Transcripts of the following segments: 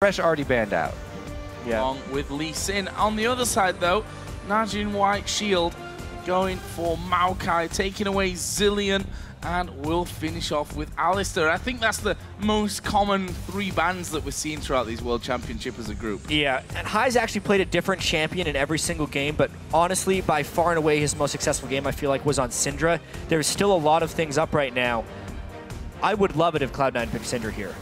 Fresh already banned out. Yeah. Along with Elise in. On the other side, though, NaJin White Shield going for Maokai, taking away Zillion, and we'll finish off with Alistair. I think that's the most common 3 bans that we're seeing throughout these World Championship as a group. Yeah, and Hai's actually played a different champion in every single game, but honestly, by far and away, his most successful game, I feel like, was on Syndra. There's still a lot of things up right now. I would love it if Cloud9 picked Syndra here.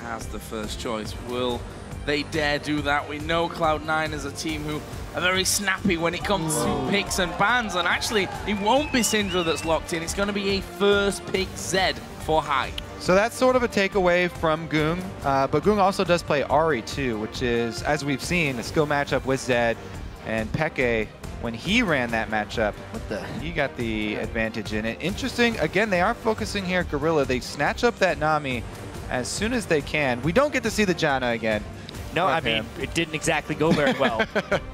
As the first choice, will they dare do that? We know Cloud9 is a team who are very snappy when it comes to picks and bans, and actually, it won't be Syndra that's locked in. It's going to be a first pick Zed for Hai. So that's sort of a takeaway from Ggoong, but Ggoong also does play Ahri too, which is, as we've seen, a skill matchup with Zed and Peke. When he ran that matchup, he got the advantage in it. Interesting, again, they are focusing here Gorilla. They snatch up that Nami as soon as they can. We don't get to see the Janna again. No, I mean, it didn't exactly go very well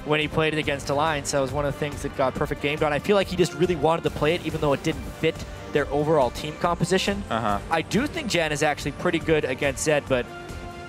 when he played it against Alliance. That was one of the things that got perfect game done. I feel like he just really wanted to play it, even though it didn't fit their overall team composition. I do think Jan is actually pretty good against Zed, but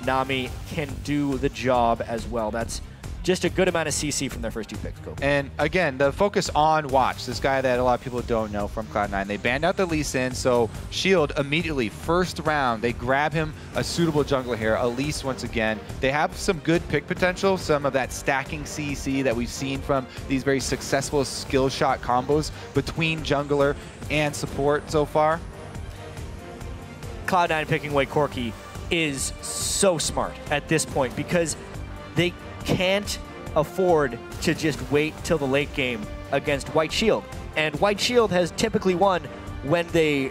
Nami can do the job as well. That's just a good amount of CC from their first 2 picks. Go. And again, the focus on Watch, this guy that a lot of people don't know from Cloud9. They banned out the Lee Sin, so Shield immediately, first round, they grab him a suitable jungler here. Elise once again. They have some good pick potential, some of that stacking CC that we've seen from these very successful skill shot combos between jungler and support so far. Cloud9 picking away Corki is so smart at this point because they can't afford to just wait till the late game against White Shield. And White Shield has typically won when they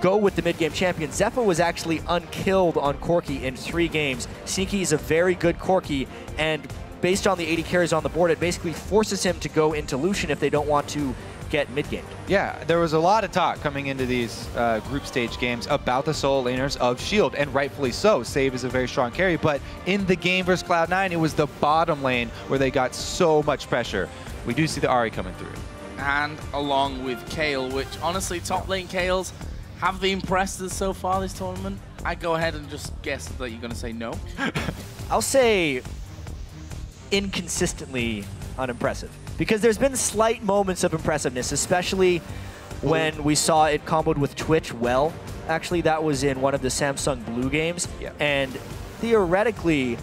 go with the mid-game champion. Zefa was actually unkilled on Corki in 3 games. Sneaky is a very good Corki, and based on the 80 carries on the board, it basically forces him to go into Lucian if they don't want to get mid-gamed. Yeah, there was a lot of talk coming into these group stage games about the solo laners of Shield, and rightfully so. Save is a very strong carry, but in the game versus Cloud9, it was the bottom lane where they got so much pressure. We do see the Ahri coming through. And along with Kayle, which honestly, top lane Kayles, have they impressed us so far this tournament? I go ahead and just guess that you're going to say no. I'll say inconsistently unimpressive. Because there's been slight moments of impressiveness, especially when we saw it comboed with Twitch well. Actually, that was in one of the Samsung Blue games. Yeah. And theoretically,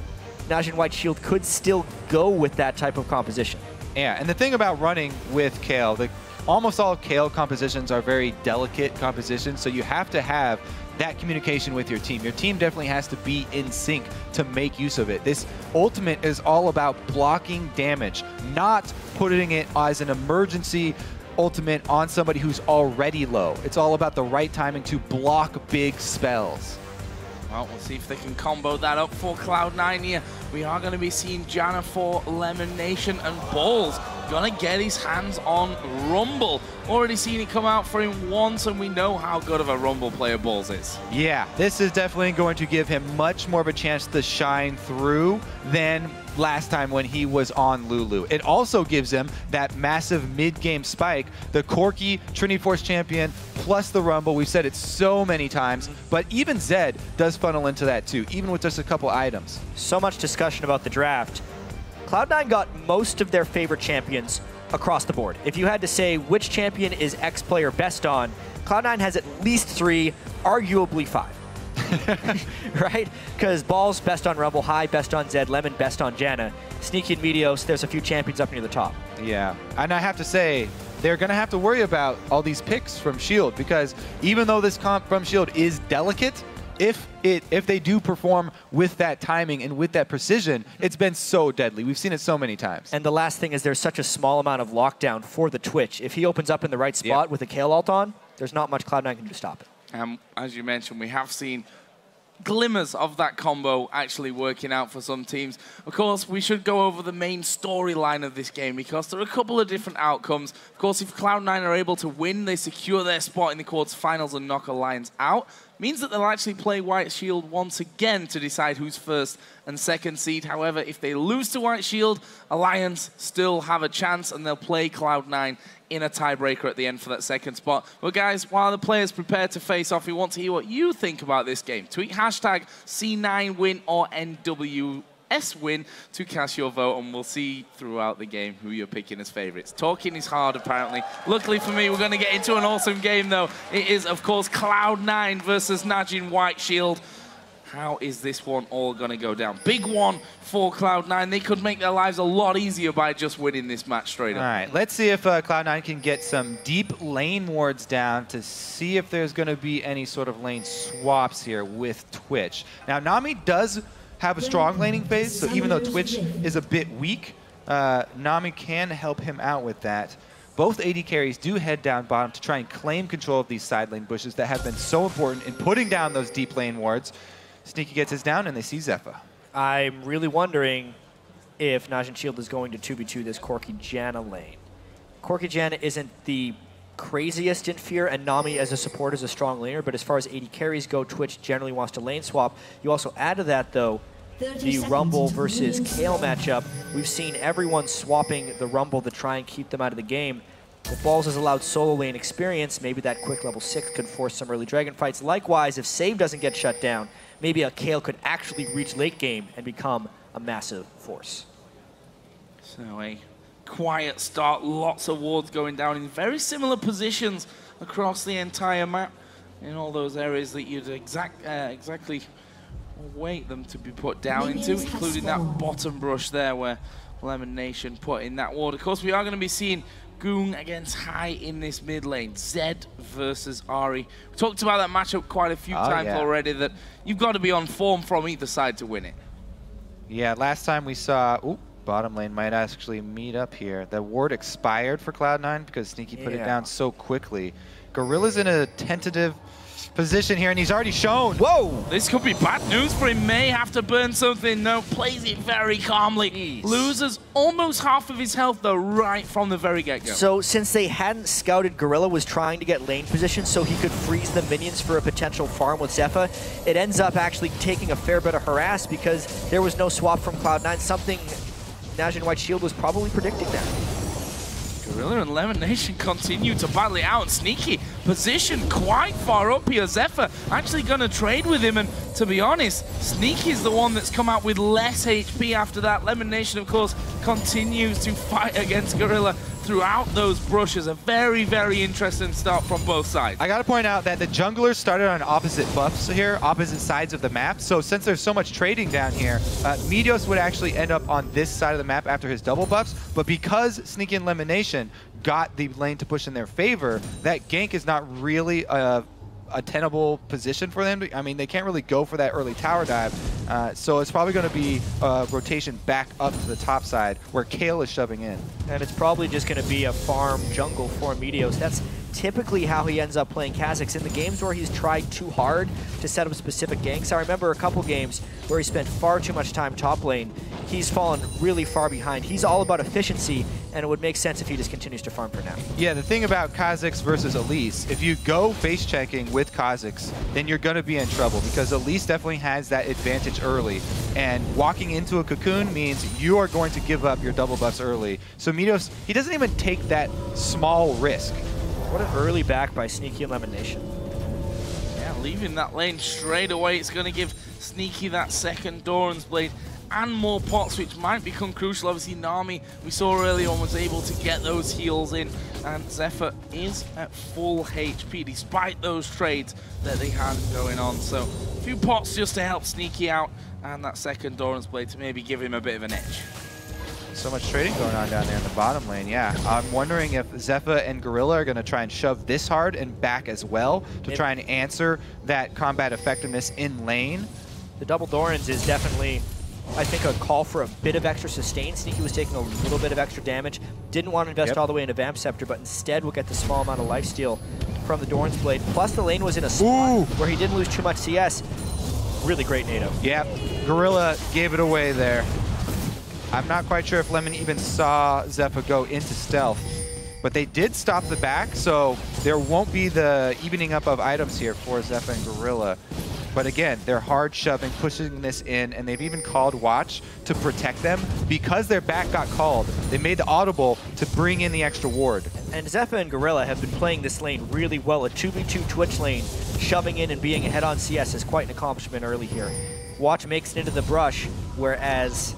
NaJin White Shield could still go with that type of composition. Yeah, and the thing about running with Kayle, almost all Kayle compositions are very delicate compositions, so you have to have that communication with your team. Your team definitely has to be in sync to make use of it. This ultimate is all about blocking damage, not putting it as an emergency ultimate on somebody who's already low. It's all about the right timing to block big spells. Well, we'll see if they can combo that up for Cloud9 here. We are going to be seeing Janna for LemonNation, and Balls going to get his hands on Rumble. Already seen it come out for him once, and we know how good of a Rumble player Balls is. Yeah, this is definitely going to give him much more of a chance to shine through than last time when he was on Lulu. It also gives him that massive mid-game spike, the Corki Trinity Force champion, plus the Rumble. We've said it so many times, but even Zed does funnel into that too, even with just a couple items. So much discussion about the draft. Cloud9 got most of their favorite champions across the board. If you had to say which champion is X player best on, Cloud9 has at least 3, arguably 5. Right? Because Balls best on Rumble, Hai best on Zed, Lemon best on Janna, Sneaky and Meteos, there's a few champions up near the top. Yeah, and I have to say, they're going to have to worry about all these picks from Shield, because even though this comp from Shield is delicate, if they do perform with that timing and with that precision, it's been so deadly. We've seen it so many times. And the last thing is there's such a small amount of lockdown for the Twitch. If he opens up in the right spot with a Kayle ult on, there's not much Cloud9 can do to stop it. As you mentioned, we have seen glimmers of that combo actually working out for some teams. Of course, we should go over the main storyline of this game because there are a couple of different outcomes. Of course, if Cloud9 are able to win, they secure their spot in the quarterfinals and knock Alliance out. means that they'll actually play White Shield once again to decide who's first and second seed. However, if they lose to White Shield, Alliance still have a chance, and they'll play Cloud9 in a tiebreaker at the end for that second spot. But guys, while the players prepare to face off, we want to hear what you think about this game. Tweet hashtag C9 win or NWS win to cast your vote, and we'll see throughout the game who you're picking as favorites. Talking is hard, apparently. Luckily for me, we're going to get into an awesome game, though. It is, of course, Cloud9 versus NaJin White Shield. How is this one all going to go down? Big one for Cloud9. They could make their lives a lot easier by just winning this match straight up. All right, let's see if Cloud9 can get some deep lane wards down to see if there's going to be any sort of lane swaps here with Twitch. Now, Nami does have a strong laning phase, so even though Twitch is a bit weak, Nami can help him out with that. Both AD carries do head down bottom to try and claim control of these side lane bushes that have been so important in putting down those deep lane wards. Sneaky gets his down, and they see Zefa. I'm really wondering if NaJin Shield is going to 2v2 this Corki Janna lane. Corki Janna isn't the craziest in fear, and Nami as a support is a strong laner, but as far as AD carries go, Twitch generally wants to lane swap. You also add to that, though, the Rumble versus Kayle matchup. We've seen everyone swapping the Rumble to try and keep them out of the game. If Balls has allowed solo lane experience, maybe that quick level 6 could force some early dragon fights. Likewise, if Save doesn't get shut down, maybe a Kayle could actually reach late game and become a massive force. So a quiet start, lots of wards going down in very similar positions across the entire map, in all those areas that you'd exactly wait them to be put down into, including that bottom brush there where LemonNation put in that ward. Of course, we are going to be seeing Ggoong against Hai in this mid lane. Zed versus Ahri. We talked about that matchup quite a few times already, that you've got to be on form from either side to win it. Yeah, last time we saw, bottom lane might actually meet up here. The ward expired for Cloud9 because Sneaky put it down so quickly. Gorilla's in a tentative position here, and he's already shown. Whoa! This could be bad news for him. May have to burn something. No, plays it very calmly. Jeez. Loses almost half of his health, though, right from the very get-go. So, since they hadn't scouted, Gorilla was trying to get lane position so he could freeze the minions for a potential farm with Zefa. It ends up actually taking a fair bit of harass because there was no swap from Cloud9, something NaJin White Shield was probably predicting there. Gorilla and LemonNation continue to battle it out. Sneaky positioned quite far up here. Zefa actually going to trade with him, and to be honest, Sneaky's the one that's come out with less HP after that. LemonNation, of course, continues to fight against Gorilla throughout those brushes. A very, very interesting start from both sides. I got to point out that the junglers started on opposite buffs here, opposite sides of the map. So since there's so much trading down here, Meteos would actually end up on this side of the map after his double buffs. But because Sneaky and LemonNation got the lane to push in their favor, that gank is not really a tenable position for them. I mean, they can't really go for that early tower dive. So it's probably going to be a rotation back up to the top side where Kayle is shoving in. And it's probably just going to be a farm jungle for Meteos. That's typically how he ends up playing KhaZix. In the games where he's tried too hard to set up specific ganks, I remember a couple games where he spent far too much time top lane. He's fallen really far behind. He's all about efficiency, and it would make sense if he just continues to farm for now. Yeah, the thing about KhaZix versus Elise, if you go face checking with KhaZix, then you're going to be in trouble because Elise definitely has that advantage early. And walking into a cocoon means you are going to give up your double buffs early. So Meteos, he doesn't even take that small risk. What an early back by Sneaky and LemonNation. Yeah, leaving that lane straight away. It's going to give Sneaky that second Doran's Blade and more pots, which might become crucial. Obviously, Nami, we saw earlier on, was able to get those heals in, and Zefa is at full HP despite those trades that they had going on. So a few pots just to help Sneaky out, and that second Doran's Blade to maybe give him a bit of an edge. So much trading going on down there in the bottom lane, yeah. I'm wondering if Zefa and Gorilla are going to try and shove this hard and back as well to try and answer that combat effectiveness in lane. The double Dorans is definitely, I think, a call for a bit of extra sustain. Sneaky was taking a little bit of extra damage. Didn't want to invest all the way into Vamp Scepter, but instead will get the small amount of lifesteal from the Doran's Blade. Plus the lane was in a spot where he didn't lose too much CS. Really great NATO. Yep, Gorilla gave it away there. I'm not quite sure if Lemon even saw Zefa go into stealth. But they did stop the back, so there won't be the evening up of items here for Zefa and Gorilla. But again, they're hard shoving, pushing this in, and they've even called Watch to protect them. Because their back got called, they made the audible to bring in the extra ward. And Zefa and Gorilla have been playing this lane really well. A 2v2 Twitch lane, shoving in and being ahead on CS is quite an accomplishment early here. Watch makes it into the brush, whereas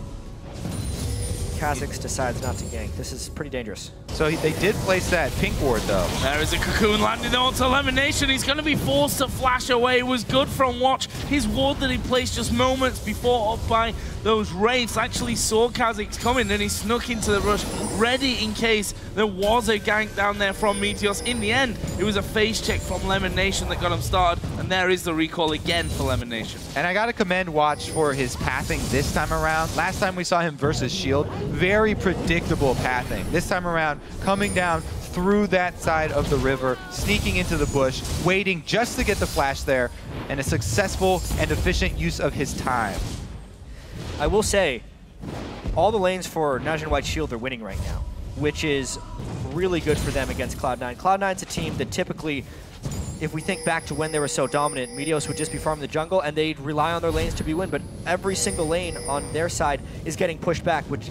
KhaZix decides not to gank. This is pretty dangerous. So they did place that pink ward, though. There is a cocoon landing onto LemonNation. He's going to be forced to flash away. It was good from Watch. His ward that he placed just moments before up by those wraiths actually saw KhaZix coming, and he snuck into the rush, ready in case there was a gank down there from Meteos. In the end, it was a phase check from LemonNation that got him started, and there is the recall again for LemonNation. And I got to commend Watch for his pathing this time around. Last time we saw him versus Shield, very predictable pathing. This time around, coming down through that side of the river, sneaking into the bush, waiting just to get the flash there, and a successful and efficient use of his time. I will say, all the lanes for NaJin White Shield are winning right now, which is really good for them against Cloud9. Cloud9's a team that typically, if we think back to when they were so dominant, Meteos would just be farming the jungle and they'd rely on their lanes to be win, but every single lane on their side is getting pushed back, which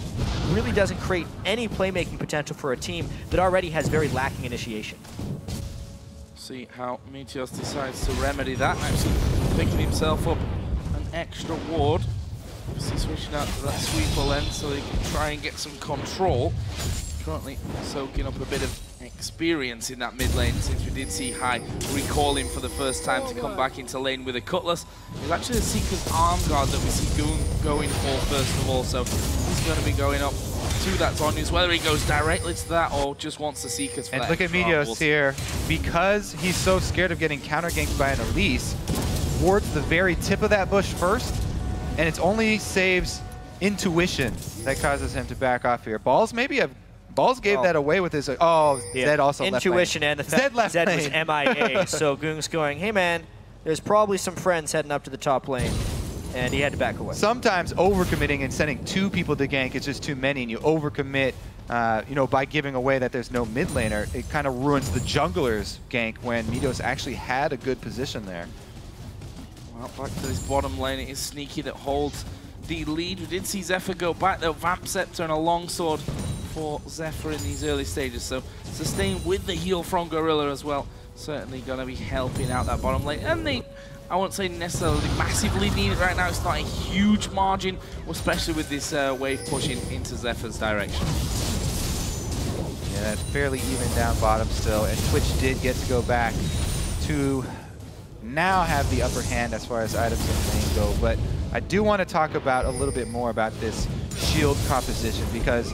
really doesn't create any playmaking potential for a team that already has very lacking initiation. See how Meteos decides to remedy that, actually picking himself up an extra ward. Obviously switching out to that sweeper lens so he can try and get some control. Currently soaking up a bit of experience in that mid lane, since we did see High recalling for the first time to come back into lane with a cutlass. It's actually the Seeker's arm guard that we see Ggoong going for first of all, so he's going to be going up to that Zhonya's, whether he goes directly to that or just wants the Seeker's for and that. look at Meteos here, because he's so scared of getting counter ganked by an Elise, wards the very tip of that bush first, and it's only saves intuition that causes him to back off here. Balls gave that away with his, yeah. Zed also intuition left lane. And the fact Zed was MIA, so Ggoong's going, hey man, there's probably some friends heading up to the top lane, and he had to back away. Sometimes overcommitting and sending 2 people to gank is just too many, and you overcommit, you know, by giving away that there's no mid laner. It kind of ruins the jungler's gank when Meteos actually had a good position there. Well, back to this bottom lane, it is Sneaky that holds the lead. We did see Zefa go back though, Vamp Scepter and a longsword for Zefa in these early stages, so sustain with the heal from Gorilla as well. Certainly going to be helping out that bottom lane, and they, I won't say necessarily massively need it right now. It's not a huge margin, especially with this wave pushing into Zefa's direction. Yeah, that's fairly even down bottom still, and Twitch did get to go back to now have the upper hand as far as items in lane go, but I do want to talk about a little bit more about this shield composition, because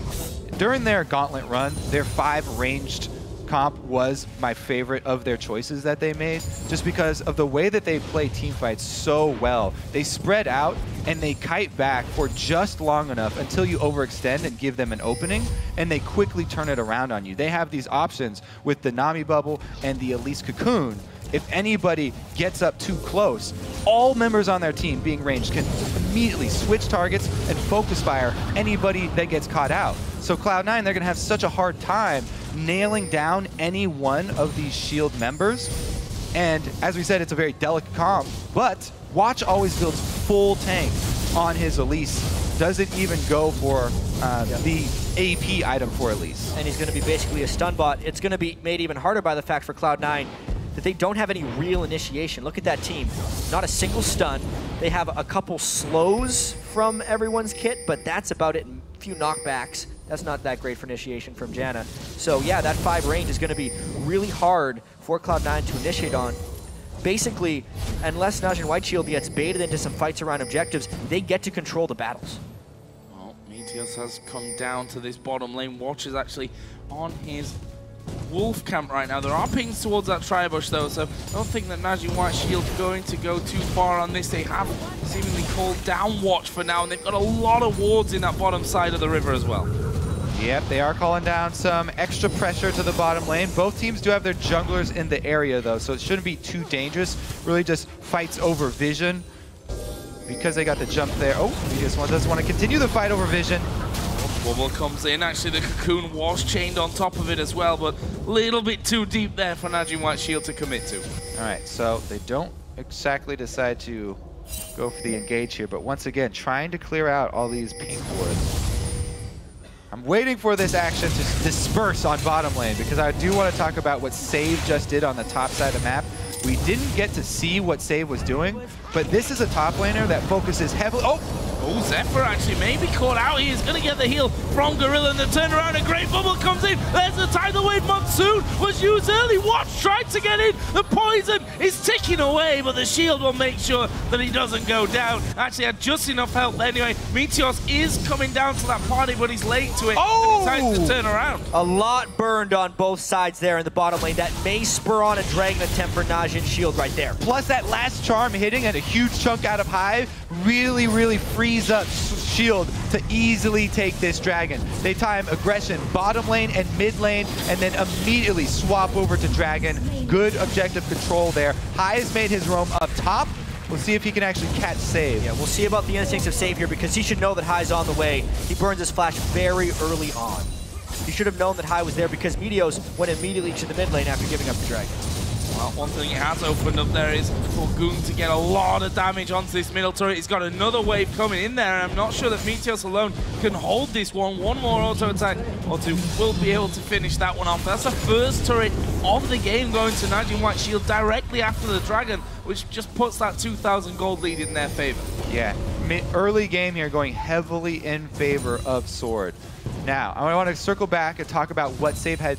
during their gauntlet run, their 5 ranged comp was my favorite of their choices that they made, just because of the way that they play team fights so well. They spread out and they kite back for just long enough until you overextend and give them an opening, and they quickly turn it around on you. They have these options with the Nami bubble and the Elise cocoon. If anybody gets up too close, all members on their team being ranged can immediately switch targets and focus fire anybody that gets caught out. So Cloud9, they're going to have such a hard time nailing down any one of these shield members. And as we said, it's a very delicate comp, but Watch always builds full tank on his Elise. Doesn't even go for the AP item for Elise. And he's going to be basically a stun bot. It's going to be made even harder by the fact for Cloud9 that they don't have any real initiation. Look at that team. Not a single stun. They have a couple slows from everyone's kit, but that's about it. A few knockbacks. That's not that great for initiation from Janna. So yeah, that 5 range is going to be really hard for Cloud9 to initiate on. Basically, unless NaJin White Shield gets baited into some fights around objectives, they get to control the battles. Well, Meteos has come down to this bottom lane. Watch is actually on his wolf camp right now. There are pings towards that tri-bush though, so I don't think that NaJin White Shield going to go too far on this. They have seemingly called down Watch for now, and they've got a lot of wards in that bottom side of the river as well. Yep, they are calling down some extra pressure to the bottom lane. Both teams do have their junglers in the area though, so it shouldn't be too dangerous. Really just fights over vision because they got the jump there. Oh, he just doesn't want to continue the fight over vision. Bubble comes in. Actually, the cocoon was chained on top of it as well, but a little bit too deep there for NaJin White Shield to commit to. All right, so they don't exactly decide to go for the engage here, but once again, trying to clear out all these pink wards. I'm waiting for this action to disperse on bottom lane because I do want to talk about what Save just did on the top side of the map. We didn't get to see what Save was doing, but this is a top laner that focuses heavily. Oh, Zefa actually maybe caught out. He is going to get the heal from Gorilla, and the turnaround, a great bubble comes in. There's the tidal wave. Monsoon was used early. Watch tried to get in. The poison is ticking away, but the shield will make sure that he doesn't go down. Actually had just enough health anyway. Meteos is coming down to that party, but he's late to it. Oh! Time to turn around. A lot burned on both sides there in the bottom lane. That may spur on a dragon attempt for NaJin Shield right there. Plus that last charm hitting and a huge chunk out of Hive really, really frees up Shield to easily take this dragon. They time aggression bottom lane and mid lane and then immediately swap over to dragon. Good objective control there. Hai has made his roam up top. We'll see if he can actually catch Save. Yeah, we'll see about the instincts of Save here because he should know that Hai's on the way. He burns his flash very early on. He should have known that Hai was there because Meteos went immediately to the mid lane after giving up the dragon. Well, one thing it has opened up there is for Ggoong to get a lot of damage onto this middle turret. He's got another wave coming in there, and I'm not sure that Meteos alone can hold this one. One more auto attack or two will be able to finish that one off. That's the first turret of the game going to NaJin White Shield directly after the dragon, which just puts that 2,000 gold lead in their favor. Yeah, early game here going heavily in favor of Sword. Now, I want to circle back and talk about what Save had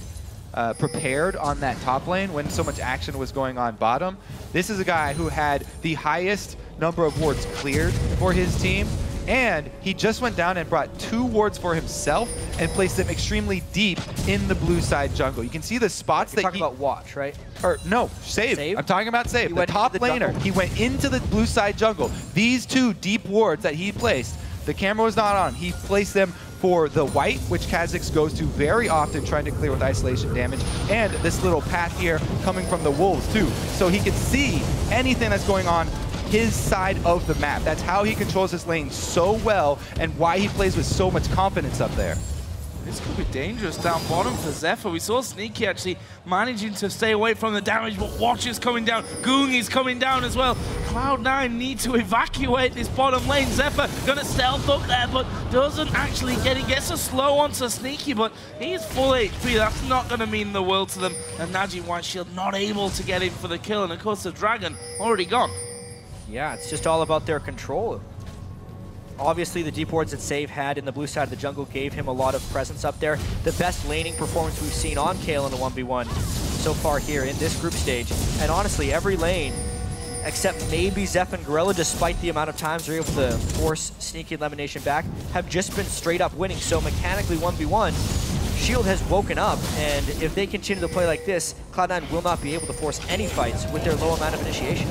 prepared on that top lane when so much action was going on bottom. This is a guy who had the highest number of wards cleared for his team, and he just went down and brought 2 wards for himself and placed them extremely deep in the blue side jungle. You can see the spots that You're talking about Watch, right? Or no, Save. I'm talking about Save. The top laner. He went into the blue side jungle. These 2 deep wards that he placed, the camera was not on. He placed them for the white, which KhaZix goes to very often, trying to clear with isolation damage, and this little path here coming from the wolves too. So he can see anything that's going on his side of the map. That's how he controls his lane so well and why he plays with so much confidence up there. This could be dangerous down bottom for Zefa. We saw Sneaky actually managing to stay away from the damage, but Watch is coming down. Ggoong is coming down as well. Cloud9 need to evacuate this bottom lane. Zefa gonna stealth up there, but doesn't actually get it. Gets a slow onto Sneaky, but he's full HP. That's not gonna mean the world to them. And NaJin White Shield not able to get in for the kill. And of course the dragon already gone. Yeah, it's just all about their control. Obviously, the deep wards that Save had in the blue side of the jungle gave him a lot of presence up there. The best laning performance we've seen on Kayle in the 1v1 so far here in this group stage. And honestly, every lane, except maybe Zefa and Gorilla, despite the amount of times they're able to force Sneaky and LemonNation back, have just been straight up winning. So mechanically, 1v1, Shield has woken up, and if they continue to play like this, Cloud9 will not be able to force any fights with their low amount of initiation.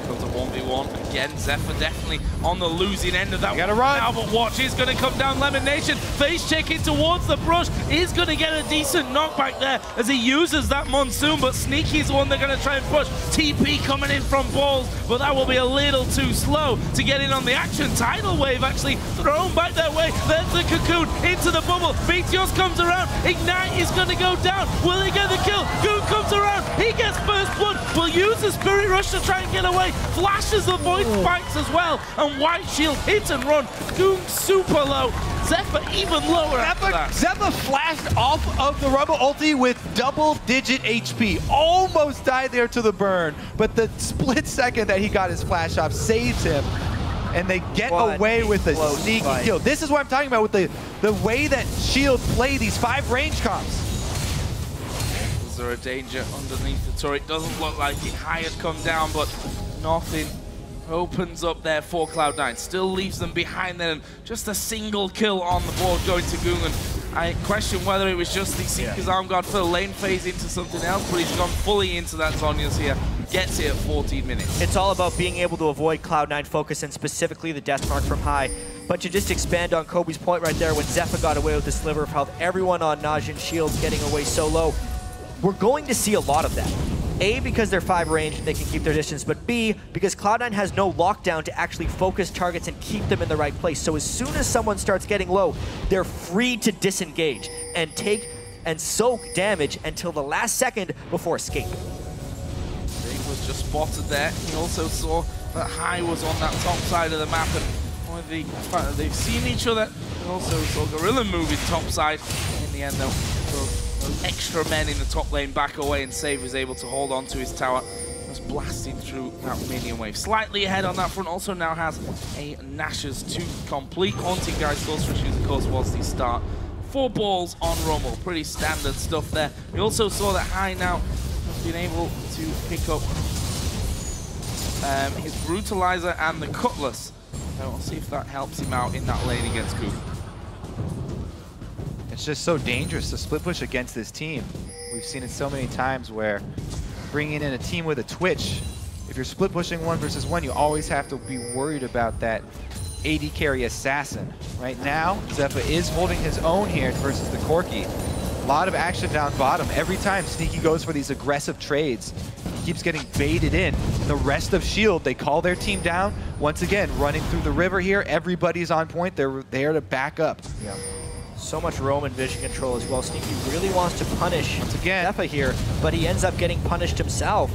Comes a 1v1 again. Zefa definitely on the losing end of that. You gotta run now, but Watch is going to come down. LemonNation face checking towards the brush. He's going to get a decent knockback there as he uses that Monsoon, but Sneaky's the one they're going to try and push. TP coming in from balls, but that will be a little too slow to get in on the action. Tidal wave actually thrown back that way. There's the cocoon into the bubble. Meteos comes around. Ignite is going to go down. Will he get the kill? Ggoong comes around. He gets first blood. Will use the Spirit Rush to try and get away. Flashes the voice spikes as well, and White Shield hit and run. Ggoong super low. Zefa even lower after that. Zefa flashed off of the Rumble ulti with double-digit HP. Almost died there to the burn, but the split second that he got his flash off saves him, and they get away with a sneaky kill. This is what I'm talking about with the way that Shield play these 5 range comps. Is there a danger underneath the turret? Doesn't look like it. High had come down, but nothing opens up there for Cloud9. Still leaves them behind there, and just a single kill on the board going to Ggoong. And I question whether it was just the Seeker's Arm Guard for the lane phase into something else, but he's gone fully into that Zhonya's here. Gets it at 14 minutes. It's all about being able to avoid Cloud9 focus, and specifically the death mark from High. But to just expand on Kobe's point right there, when Zefa got away with the sliver of health, everyone on NaJin Shield getting away so low, we're going to see a lot of that. A, because they're 5 range and they can keep their distance, but B, because Cloud9 has no lockdown to actually focus targets and keep them in the right place. So as soon as someone starts getting low, they're free to disengage and take and soak damage until the last second before escape. Dave was just spotted there. He also saw that High was on that top side of the map, and they've seen each other. They also saw Gorilla moving top side. In the end, though, those extra men in the top lane back away, and Save is able to hold on to his tower. Just blasting through that minion wave. Slightly ahead on that front. Also now has a Nash's 2 complete. Haunting Guy Sorcerer Shoes, of course, was the start. 4 balls on Rumble. Pretty standard stuff there. We also saw that High now has been able to pick up his Brutalizer and the Cutlass. So we'll see if that helps him out in that lane against Ggoong. It's just so dangerous to split push against this team. We've seen it so many times where bringing in a team with a Twitch, if you're split pushing 1 versus 1, you always have to be worried about that AD carry assassin. Right now, Zefa is holding his own here versus the Corki. A lot of action down bottom. Every time Sneaky goes for these aggressive trades, he keeps getting baited in. The rest of Shield, they call their team down. Once again, running through the river here, everybody's on point. They're there to back up. Yeah. So much roam and vision control as well. Sneaky really wants to punish Zefa here, but he ends up getting punished himself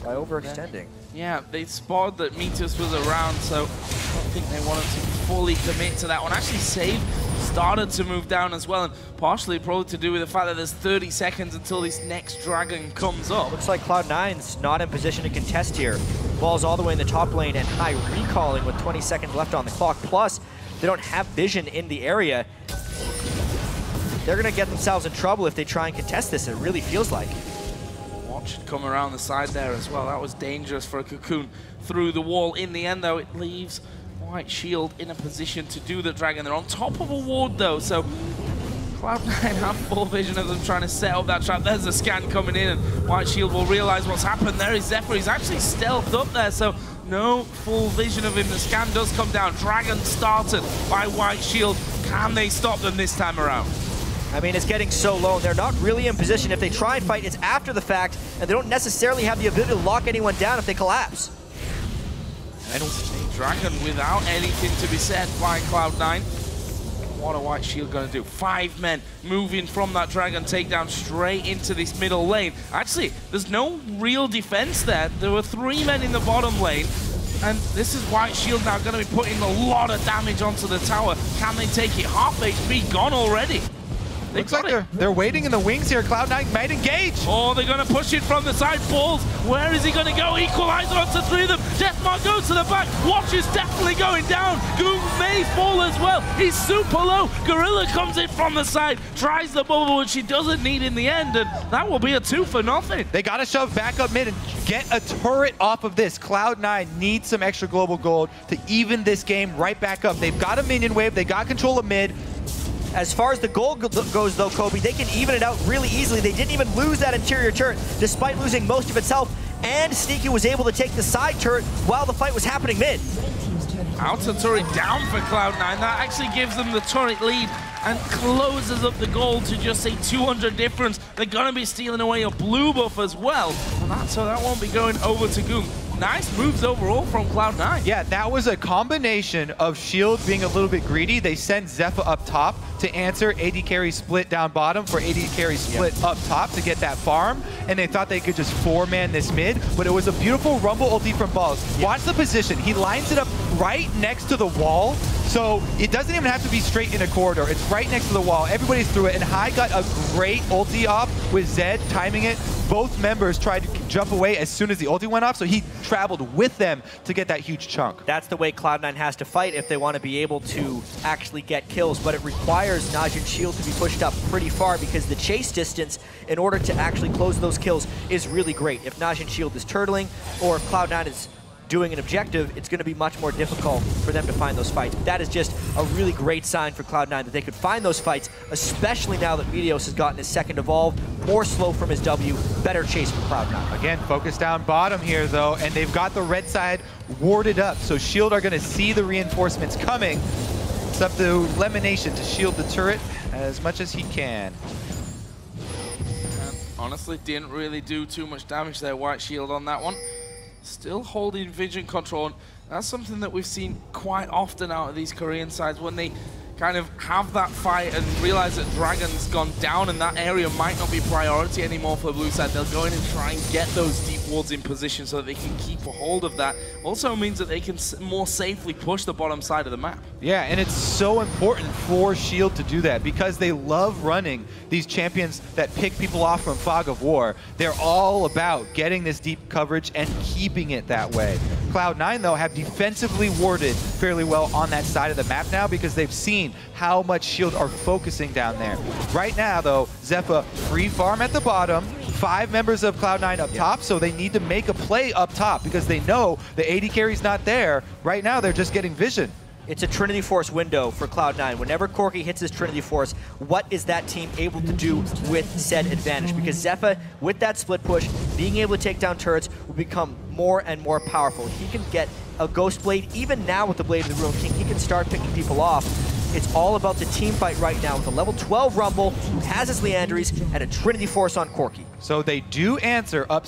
by overextending. Yeah, they spotted that Meteos was around, so I don't think they wanted to fully commit to that one. Actually, Save started to move down as well, and partially probably to do with the fact that there's 30 seconds until this next dragon comes up. Looks like Cloud9's not in position to contest here. Ball's all the way in the top lane, and High recalling with 20 seconds left on the clock. Plus, they don't have vision in the area. They're going to get themselves in trouble if they try and contest this, it really feels like. Watch it come around the side there as well. That was dangerous for a Cocoon through the wall. In the end, though, it leaves White Shield in a position to do the dragon. They're on top of a ward, though, so Cloud9 have full vision of them trying to set up that trap. There's a scan coming in, and White Shield will realize what's happened. There is Zefa. He's actually stealthed up there, so no full vision of him. The scan does come down. Dragon started by White Shield. Can they stop them this time around? I mean, it's getting so low. They're not really in position. If they try and fight, it's after the fact, and they don't necessarily have the ability to lock anyone down if they collapse. And Dragon without anything to be said by Cloud9. What are White Shield going to do? 5 men moving from that Dragon takedown straight into this middle lane. Actually, there's no real defense there. There were 3 men in the bottom lane. And this is White Shield now going to be putting a lot of damage onto the tower. Can they take it? Half HP gone already. Looks like they're waiting in the wings here. Cloud9 might engage. Oh, they're going to push it from the side. Balls. Where is he going to go? Equalizer onto 3 of them. Deathmark goes to the back. Watch is definitely going down. Ggoong may fall as well. He's super low. Gorilla comes in from the side. Tries the bubble, which she doesn't need in the end. And that will be a 2 for nothing. They got to shove back up mid and get a turret off of this. Cloud9 needs some extra global gold to even this game right back up. They've got a minion wave. They got control of mid. As far as the goal goes, though, Kobe, they can even it out really easily. They didn't even lose that interior turret, despite losing most of its health, and Sneaky was able to take the side turret while the fight was happening mid. Outer turret down for Cloud9. That actually gives them the turret lead and closes up the goal to just a 200 difference. They're going to be stealing away a blue buff as well, and so that won't be going over to Ggoong. Nice moves overall from Cloud9. Yeah, that was a combination of Shield being a little bit greedy. They send Zefa up top to answer AD carry split down bottom for AD carry split up top to get that farm. And they thought they could just 4-man this mid, but it was a beautiful Rumble ulti from Balls. Watch the position. He lines it up right next to the wall. So it doesn't even have to be straight in a corridor. It's right next to the wall. Everybody's through it. And High got a great ulti off with Zed timing it. Both members tried to jump away as soon as the ulti went off, so he traveled with them to get that huge chunk. That's the way Cloud9 has to fight if they want to be able to actually get kills, but it requires NaJin Shield to be pushed up pretty far because the chase distance in order to actually close those kills is really great. If NaJin Shield is turtling or if Cloud9 is doing an objective, it's going to be much more difficult for them to find those fights. That is just a really great sign for Cloud9 that they could find those fights, especially now that Meteos has gotten his second evolve, more slow from his W, better chase from Cloud9. Again, focus down bottom here though, and they've got the red side warded up, so Shield are going to see the reinforcements coming. It's up to LemonNation to shield the turret as much as he can. Honestly, didn't really do too much damage there, White Shield on that one. Still holding vision control. That's something that we've seen quite often out of these Korean sides when they kind of have that fight and realize that Dragon's gone down and that area might not be priority anymore for the blue side. They'll go in and try and get those deep wards in position so that they can keep a hold of that. Also means that they can more safely push the bottom side of the map. Yeah, and it's so important for Shield to do that because they love running these champions that pick people off from Fog of War. They're all about getting this deep coverage and keeping it that way. Cloud9, though, have defensively warded fairly well on that side of the map now because they've seen how much Shield are focusing down there. Right now, though, Zefa free farm at the bottom, 5 members of Cloud9 up top, so they need to make a play up top because they know the AD carry's not there. Right now, they're just getting vision. It's a Trinity Force window for Cloud9. Whenever Corki hits his Trinity Force, what is that team able to do with said advantage? Because Zefa, with that split push, being able to take down turrets will become more and more powerful. He can get a Ghost Blade, even now with the Blade of the Ruined King, he can start picking people off. It's all about the team fight right now with a level 12 Rumble who has his Leandries and a Trinity Force on Corki. So they do answer up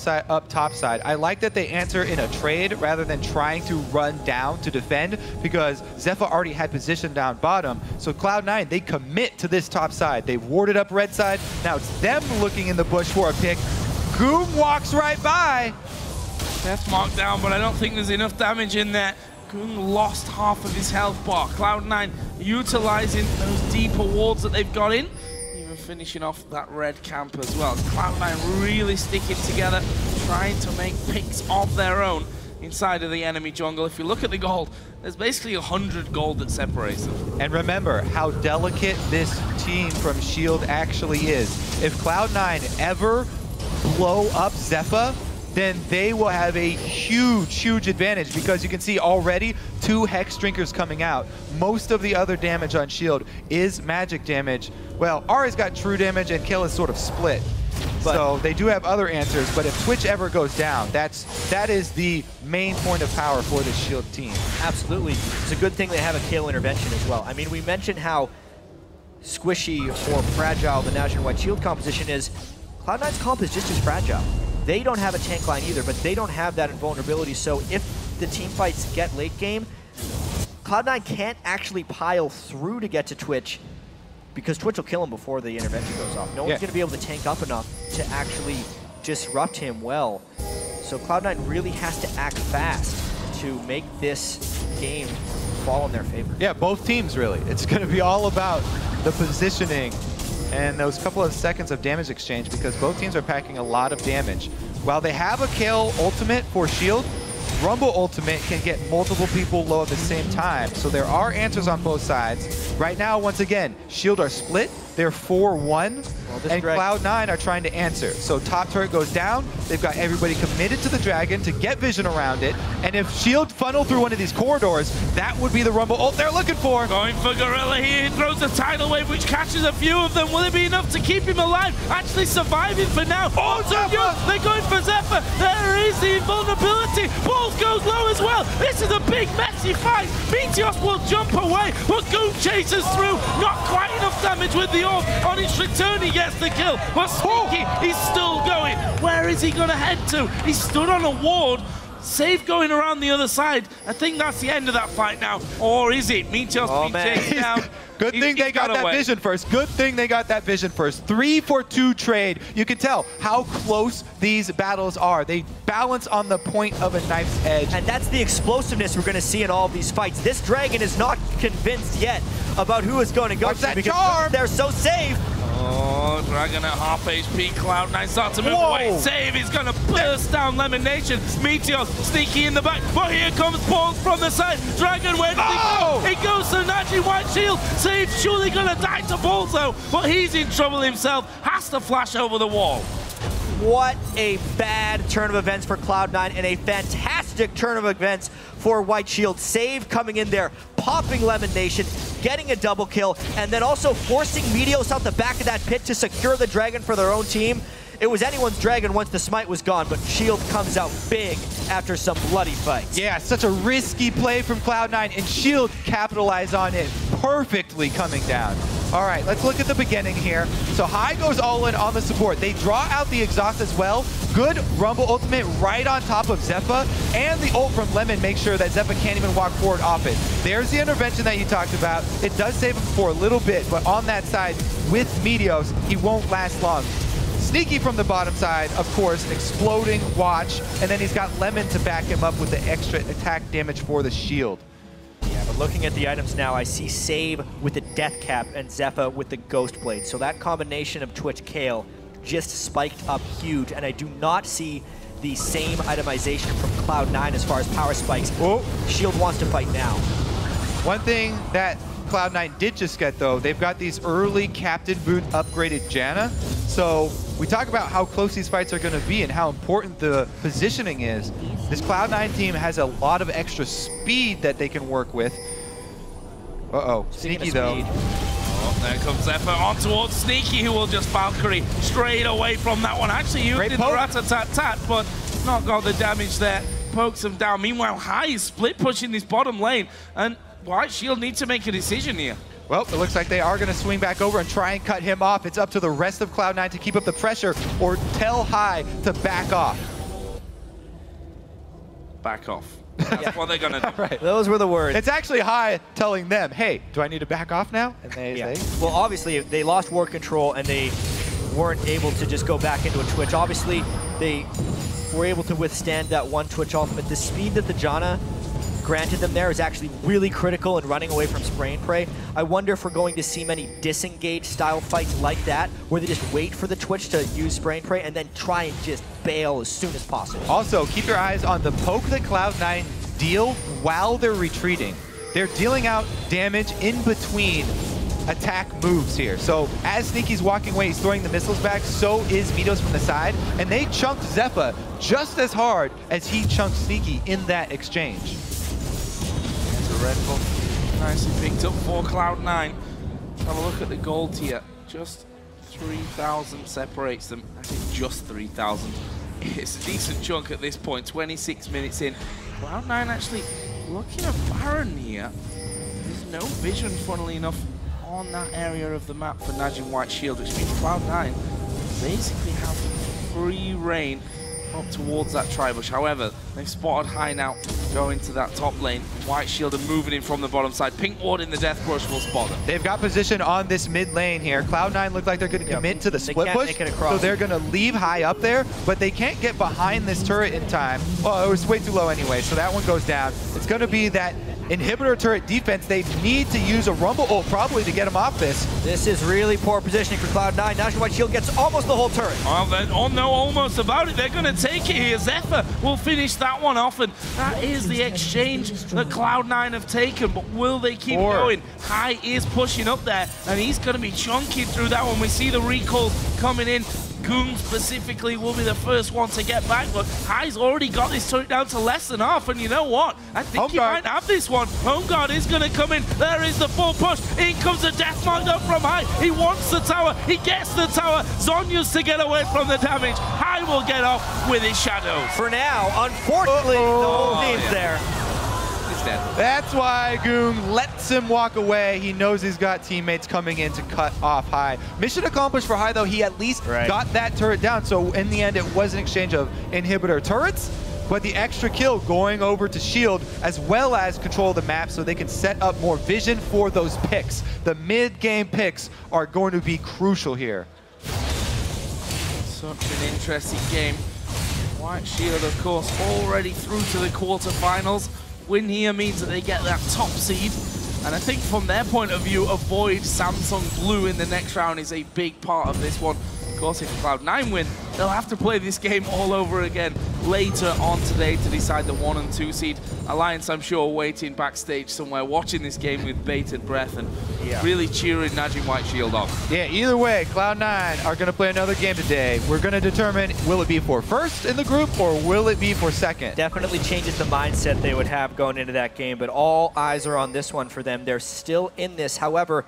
top side. I like that they answer in a trade rather than trying to run down to defend because Zefa already had position down bottom. So Cloud9, they commit to this top side. They've warded up red side. Now it's them looking in the bush for a pick. Ggoong walks right by. Death mark down, but I don't think there's enough damage in there. Ggoong lost half of his health bar. Cloud9 utilizing those deeper wards that they've got in, even finishing off that red camp as well. Cloud9 really sticking together, trying to make picks of their own inside of the enemy jungle. If you look at the gold, there's basically 100 gold that separates them. And remember how delicate this team from Shield actually is. If Cloud9 ever blow up Zefa, then they will have a huge, huge advantage because you can see already 2 Hex Drinkers coming out. Most of the other damage on Shield is magic damage. Well, Ahri's got true damage and Kayle is sort of split. So they do have other answers, but if Twitch ever goes down, that is the main point of power for the Shield team. Absolutely. It's a good thing they have a Kayle intervention as well. I mean, we mentioned how squishy or fragile the NaJin White Shield composition is. Cloud9's comp is just as fragile. They don't have a tank line either, but they don't have that invulnerability. So if the team fights get late game, Cloud9 can't actually pile through to get to Twitch because Twitch will kill him before the intervention goes off. No one's going to be able to tank up enough to actually disrupt him well. So Cloud9 really has to act fast to make this game fall in their favor. Yeah, both teams really. It's going to be all about the positioning and those couple of seconds of damage exchange because both teams are packing a lot of damage. While they have a Kayle ultimate for Shield, Rumble ultimate can get multiple people low at the same time. So there are answers on both sides. Right now, once again, Shield are split. They're 4-1, and Cloud9 are trying to answer. So top turret goes down. They've got everybody committed to the Dragon to get vision around it. And if Shield funnel through one of these corridors, that would be the Rumble ult they're looking for. Going for Gorilla here. He throws a tidal wave, which catches a few of them. Will it be enough to keep him alive? Actually surviving for now. Oh, Zefa! They're going for Zefa. There is the invulnerability. Balls goes low as well. This is a big, messy fight. Meteos will jump away, but Ggoong chases through. Not quite enough damage with the on his return, he gets the kill. But Sneaky, he's still going. Where is he going to head to? He stood on a ward. Save going around the other side. I think that's the end of that fight now. Or is it? Meteos being chased down. Good thing they got that vision first. Good thing they got that vision first. 3-for-2 trade. You can tell how close these battles are. They balance on the point of a knife's edge. And that's the explosiveness we're going to see in all of these fights. This Dragon is not convinced yet about who is going to go to because they're so safe. Oh, Dragon at half HP. Cloud9 starts to move away. Save is going to burst down LemonNation. Meteos sneaky in the back. But here comes Balls from the side. Dragon, where did he go? He goes to NaJin White Shield. Save surely going to die to Balls though. But he's in trouble himself. Has to flash over the wall. What a bad turn of events for Cloud9 and a fantastic turn of events for White Shield. Save coming in there, popping LemonNation, getting a double kill, and then also forcing Meteos out the back of that pit to secure the Dragon for their own team. It was anyone's Dragon once the smite was gone, but Shield comes out big after some bloody fights. Yeah, such a risky play from Cloud9, and Shield capitalized on it perfectly coming down. All right, let's look at the beginning here. So High goes all in on the support. They draw out the exhaust as well. Good Rumble ultimate right on top of Zefa, and the ult from Lemon makes sure that Zefa can't even walk forward off it. There's the intervention that you talked about. It does save him for a little bit, but on that side with Meteos, he won't last long. Sneaky from the bottom side, of course, exploding watch, and then he's got Lemon to back him up with the extra attack damage for the shield. Yeah, but looking at the items now, I see Save with the Death Cap and Zefa with the Ghost Blade. So that combination of Twitch Kayle just spiked up huge, and I do not see the same itemization from Cloud9 as far as power spikes. Oh. Shield wants to fight now. One thing that Cloud9 did just get, though, they've got these early Captain Boot upgraded Janna. So we talk about how close these fights are going to be and how important the positioning is. This Cloud9 team has a lot of extra speed that they can work with. Uh-oh, Sneaky though. Oh, there comes Zefa on towards Sneaky, who will just Valkyrie straight away from that one. Actually, you did the rat-a-tat-tat, but not got the damage there. Pokes him down. Meanwhile, High is split pushing this bottom lane, and White Shield needs to make a decision here. Well, it looks like they are going to swing back over and try and cut him off. It's up to the rest of Cloud9 to keep up the pressure or tell High to back off. Back off. That's what they're going to do. Right. Those were the words. It's actually High telling them, hey, do I need to back off now? And they say, well, obviously, they lost ward control and they weren't able to just go back into a Twitch. Obviously, they were able to withstand that one Twitch ultimate. The speed that the Janna granted them there is actually really critical in running away from spray and pray. I wonder if we're going to see many disengage style fights like that, where they just wait for the Twitch to use spray and pray and then try and just bail as soon as possible. Also, keep your eyes on the poke that Cloud9 deal while they're retreating. They're dealing out damage in between attack moves here. So as Sneaky's walking away, he's throwing the missiles back, so is Meteos from the side, and they chunked Zefa just as hard as he chunked Sneaky in that exchange. Red buff nicely picked up for Cloud9. Have a look at the gold tier. Just 3,000 separates them. I think just 3,000. It's a decent chunk at this point. 26 minutes in. Cloud9 actually looking at Baron here. There's no vision, funnily enough, on that area of the map for NaJin White Shield, which means Cloud9 basically have free reign up towards that tri-bush. However, they've spotted High now going to that top lane. White Shield are moving in from the bottom side. Pink Ward in the Death Brush will spot them. They've got position on this mid lane here. Cloud9 look like they're going to commit to the split push, so they're going to leave High up there, but they can't get behind this turret in time. Well, it was way too low anyway, so that one goes down. It's going to be that inhibitor turret defense. They need to use a Rumble ult probably to get him off this. This is really poor positioning for Cloud9. NaJin White Shield gets almost the whole turret. Well, then, oh no, almost about it. They're going to take it here. Zefa will finish that one off, and that is the exchange that Cloud9 have taken, but will they keep going? High is pushing up there, and he's going to be chunking through that one. We see the recall coming in. Ggoong specifically will be the first one to get back, but High's already got this turret down to less than half, and you know what? I think he might have this one. Home Guard is going to come in. There is the full push. In comes the death mark up from High. He wants the tower. He gets the tower. Zhonya's to get away from the damage. High will get off with his shadows. For now, unfortunately, the whole team's there. That's why Ggoong lets him walk away. He knows he's got teammates coming in to cut off High. Mission accomplished for High, though. He at least got that turret down. So in the end, it was an exchange of inhibitor turrets, but the extra kill going over to Shield, as well as control the map so they can set up more vision for those picks. The mid-game picks are going to be crucial here. Such an interesting game. White Shield, of course, already through to the quarterfinals. Win here means that they get that top seed, and I think from their point of view, avoid Samsung Blue in the next round is a big part of this one. Of course, if Cloud9 win, they'll have to play this game all over again later on today to decide the 1 and 2 seed. Alliance, I'm sure, waiting backstage somewhere, watching this game with bated breath and really cheering NaJin White Shield on. Yeah, either way, Cloud9 are going to play another game today. We're going to determine, will it be for first in the group or will it be for second? Definitely changes the mindset they would have going into that game, but all eyes are on this one for them. They're still in this. However,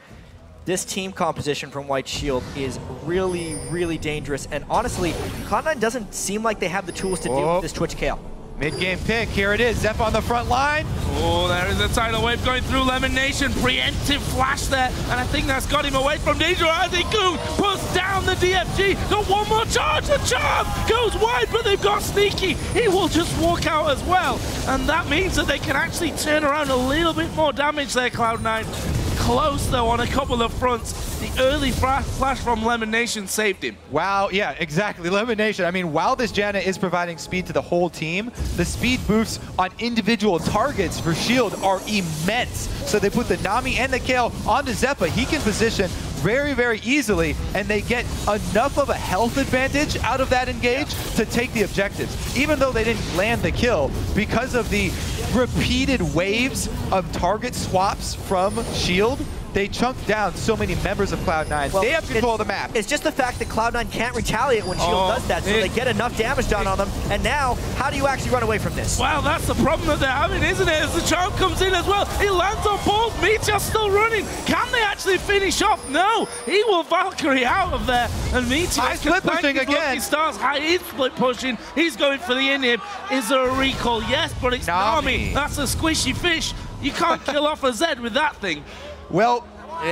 this team composition from White Shield is really, really dangerous. And honestly, Cloud9 doesn't seem like they have the tools to deal with this Twitch Kayle. Mid-game pick, here it is. Zefa on the front line. Oh, there is a tidal wave going through LemonNation. Preemptive flash there, and I think that's got him away from danger as Ggoong puts down the DFG. Got one more charge. The charm goes wide, but they've got Sneaky. He will just walk out as well, and that means that they can actually turn around a little bit more damage there, Cloud9. Close, though, on a couple of fronts. The early flash from LemonNation saved him. Wow, yeah, exactly. LemonNation, I mean, while this Janna is providing speed to the whole team, the speed boosts on individual targets for Shield are immense. So they put the Nami and the Kayle onto Zefa. He can position very, very easily, and they get enough of a health advantage out of that engage to take the objectives. Even though they didn't land the kill, because of the repeated waves of target swaps from Shield, they chunked down so many members of Cloud9. Well, they have control of the map. It's just the fact that Cloud9 can't retaliate when Shield does that, so they get enough damage done on them. And now, how do you actually run away from this? Well, that's the problem that they're having, isn't it? As the charm comes in as well, he lands on balls. Meteos still running. Can they actually finish off? No, he will Valkyrie out of there. And Meteos split pushing again. Stars. High is split pushing. He's going for the inhib. Is there a recall? Yes, but it's Nami. That's a squishy fish. You can't kill off a Zed with that thing. Well,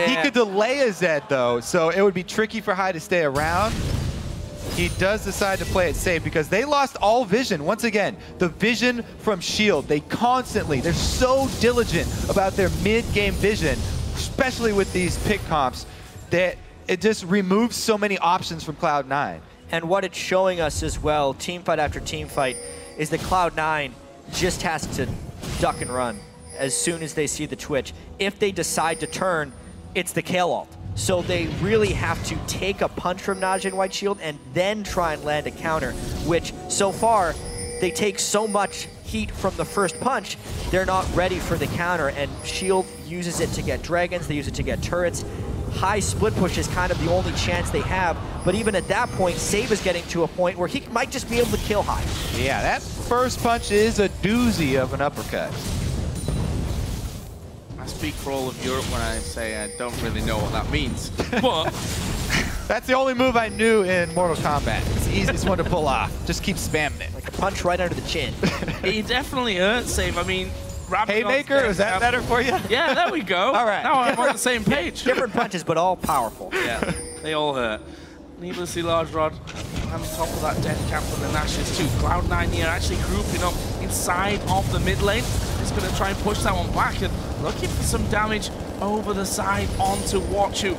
he could delay a Zed, though, so it would be tricky for High to stay around. He does decide to play it safe because they lost all vision. Once again, the vision from Shield, they're so diligent about their mid-game vision, especially with these pick comps, that it just removes so many options from Cloud9. And what it's showing us as well, teamfight after teamfight, is that Cloud9 just has to duck and run as soon as they see the Twitch. If they decide to turn, it's the Kayle ult. So they really have to take a punch from NaJin White Shield and then try and land a counter, which so far, they take so much heat from the first punch, they're not ready for the counter, and Shield uses it to get dragons, they use it to get turrets. High split push is kind of the only chance they have, but even at that point, Save is getting to a point where he might just be able to kill High. Yeah, that first punch is a doozy of an uppercut. I speak for all of Europe when I say I don't really know what that means, but... That's the only move I knew in Mortal Kombat. It's the easiest one to pull off. Just keep spamming it. Like a punch right under the chin. He definitely hurts Save. I mean, Haymaker, is that better for you? Yeah, there we go. All right. Now I'm on the same page. Different punches, but all powerful. Yeah, they all hurt. Needlessly large rod on top of that death cap from the Nashes too. Cloud9 here actually grouping up inside of the mid lane. Just going to try and push that one back and looking for some damage over the side onto Watchu.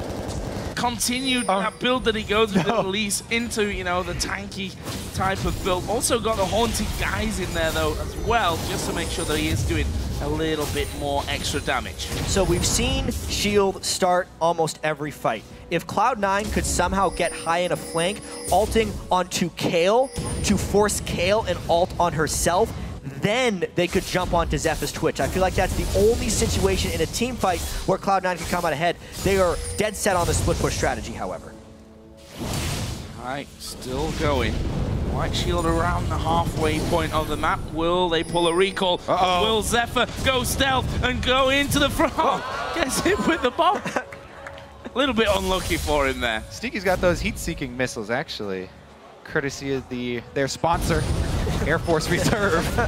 Continued that build that he goes with Elise into, you know, the tanky type of build. Also got the haunted guys in there though as well, just to make sure that he is doing a little bit more extra damage. So we've seen Shield start almost every fight. If Cloud9 could somehow get High in a flank, ulting onto Kayle to force Kayle and ult on herself, then they could jump onto Zefa's Twitch. I feel like that's the only situation in a team fight where Cloud9 can come out ahead. They are dead set on the split push strategy, however. All right, still going. White Shield around the halfway point of the map. Will they pull a recall? Will Zefa go stealth and go into the front? Gets hit with the bomb. A little bit unlucky for him there. Sneaky's got those heat-seeking missiles, actually, courtesy of their sponsor, Air Force Reserve.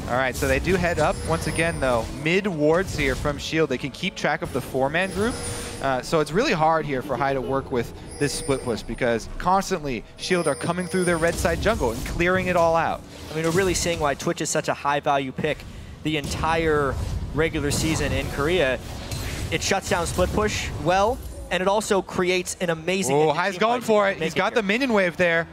All right, so they do head up. Once again, though, mid-wards here from Shield. They can keep track of the four-man group. So it's really hard here for High to work with this split push because constantly Shield are coming through their red side jungle and clearing it all out. I mean, we're really seeing why Twitch is such a high-value pick the entire regular season in Korea. It shuts down split push well, and it also creates an amazing... Oh, High's going for it. He's got the minion wave there.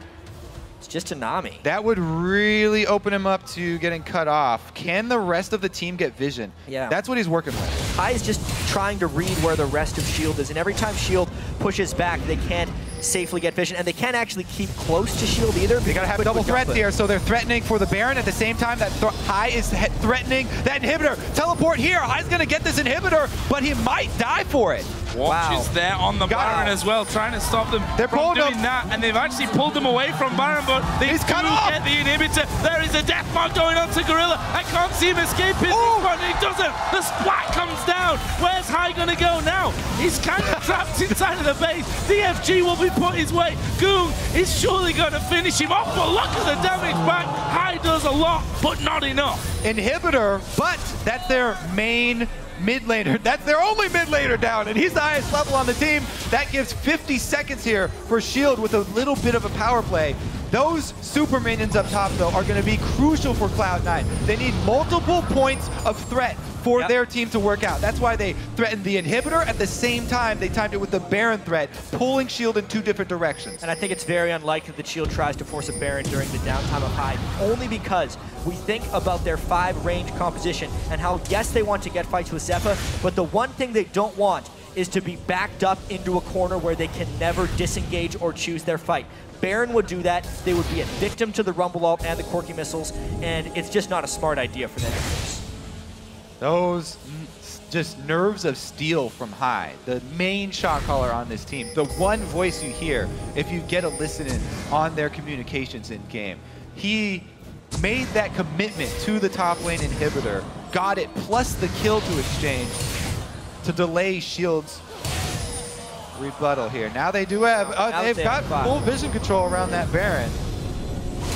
It's just a Nami. That would really open him up to getting cut off. Can the rest of the team get vision? Yeah. That's what he's working with. High is just trying to read where the rest of Shield is, and every time Shield pushes back, they can't safely get vision, and they can't actually keep close to Shield either. They gotta have double threats here, so they're threatening for the Baron at the same time that High is threatening that inhibitor. Teleport here, High's gonna get this inhibitor, but he might die for it. Watch is there on the Baron as well, trying to stop them from doing that. And they've actually pulled them away from Baron, but they do get the inhibitor. There is a death mark going on to Gorilla. I can't see him escaping this one. He doesn't. The splat comes down. Where's High going to go now? He's kind of trapped inside of the base. DFG will be put his way. Ggoong is surely going to finish him off, but look at the damage back. High does a lot, but not enough. Inhibitor, but that's their main mid laner. That's their only mid laner down, and he's the highest level on the team. That gives 50 seconds here for Shield with a little bit of a power play. Those super minions up top, though, are going to be crucial for Cloud9. They need multiple points of threat for their team to work out. That's why they threatened the inhibitor. At the same time, they timed it with the Baron threat, pulling Shield in 2 different directions. And I think it's very unlikely that Shield tries to force a Baron during the downtime of High, only because we think about their 5 range composition and how, yes, they want to get fights with Zefa, but the one thing they don't want is to be backed up into a corner where they can never disengage or choose their fight. Baron would do that. They would be a victim to the Rumble Ult and the Corki missiles, and it's just not a smart idea for them to force. Those just nerves of steel from High, the main shot caller on this team, the one voice you hear if you get a listen in on their communications in game. He made that commitment to the top lane inhibitor, got it plus the kill to exchange to delay Shield's rebuttal here. Now they do have, they've got full vision control around that Baron.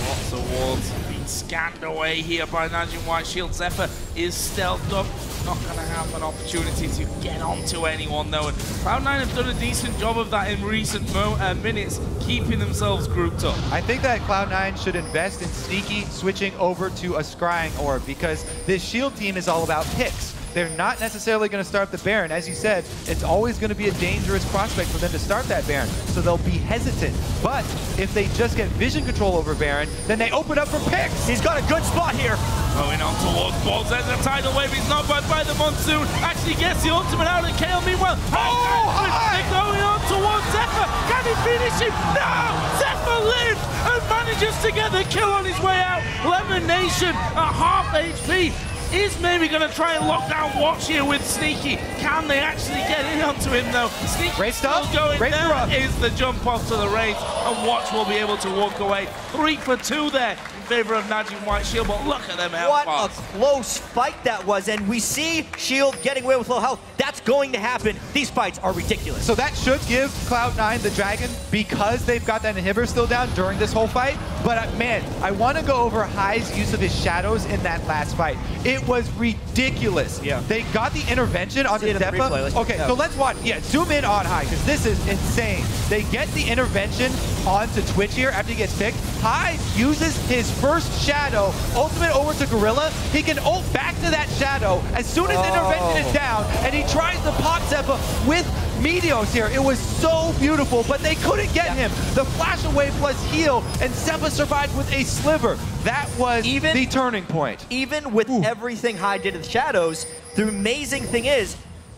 Lots of wards being scanned away here by NaJin White Shield. Zefa is stealthed up. Not going to have an opportunity to get onto anyone though. And Cloud9 have done a decent job of that in recent minutes, keeping themselves grouped up. I think that Cloud9 should invest in sneaky switching over to a scrying orb, because this Shield team is all about picks. They're not necessarily going to start the Baron. As you said, it's always going to be a dangerous prospect for them to start that Baron, so they'll be hesitant. But if they just get vision control over Baron, then they open up for picks. He's got a good spot here. Going on towards balls. There's a tidal wave. He's not by the monsoon. Actually gets the ultimate out, and Kayle meanwhile. They're going on towards Zefa. Can he finish him? No! Zefa lives and manages to get the kill on his way out. LemonNation at half HP. Is maybe going to try and lock down Watch here with Sneaky. Can they actually get in onto him though? Sneaky still going. There is the jump off to the race, and Watch will be able to walk away. 3 for 2 there in favor of NaJin White Shield, but look at them health bars. What a close fight that was, and we see Shield getting away with low health. That's going to happen. These fights are ridiculous. So that should give Cloud9 the Dragon, because they've got that inhibitor still down during this whole fight. But man, I want to go over High's use of his shadows in that last fight. It was ridiculous. Yeah. They got the intervention on the Zefa. Okay, so let's watch. Yeah, zoom in on High, because this is insane. They get the intervention onto Twitch here after he gets picked. High uses his first shadow, ultimate over to Gorilla. He can ult back to that shadow as soon as intervention is down, and he tries to pop Zefa with Meteos here. It was so beautiful, but they couldn't get him. The flash away plus heal, and Zefa survived with a sliver. That was the turning point. Even with everything High did in the shadows, the amazing thing is,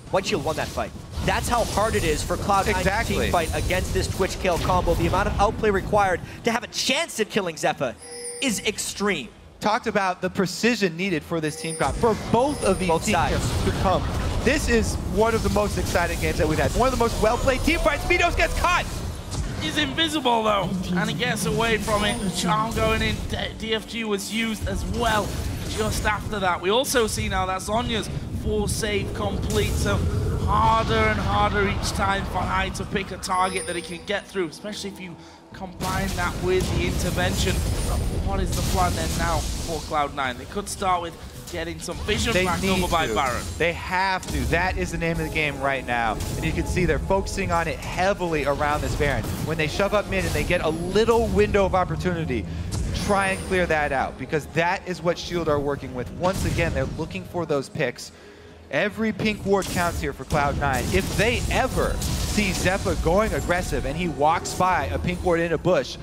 White Shield won that fight. That's how hard it is for Cloud9 to team fight against this Twitch Kayle combo. The amount of outplay required to have a chance at killing Zefa is extreme. Talked about the precision needed for this team comp, for both of these teams to come. This is one of the most exciting games that we've had. One of the most well-played team fights. Meteos gets caught. He's invisible though, and he gets away from it. Charm going in. DFG was used as well just after that. We also see now that Zhonya's 4 save complete, so harder and harder each time for High to pick a target that he can get through, especially if you combine that with the intervention. What is the plan then now for Cloud9? They could start with getting some vision back over by Baron. They have to. That is the name of the game right now. And you can see they're focusing on it heavily around this Baron. When they shove up mid and they get a little window of opportunity, try and clear that out, because that is what Shield are working with. Once again, they're looking for those picks. Every pink ward counts here for Cloud9. If they ever see Zefa going aggressive and he walks by a pink ward in a bush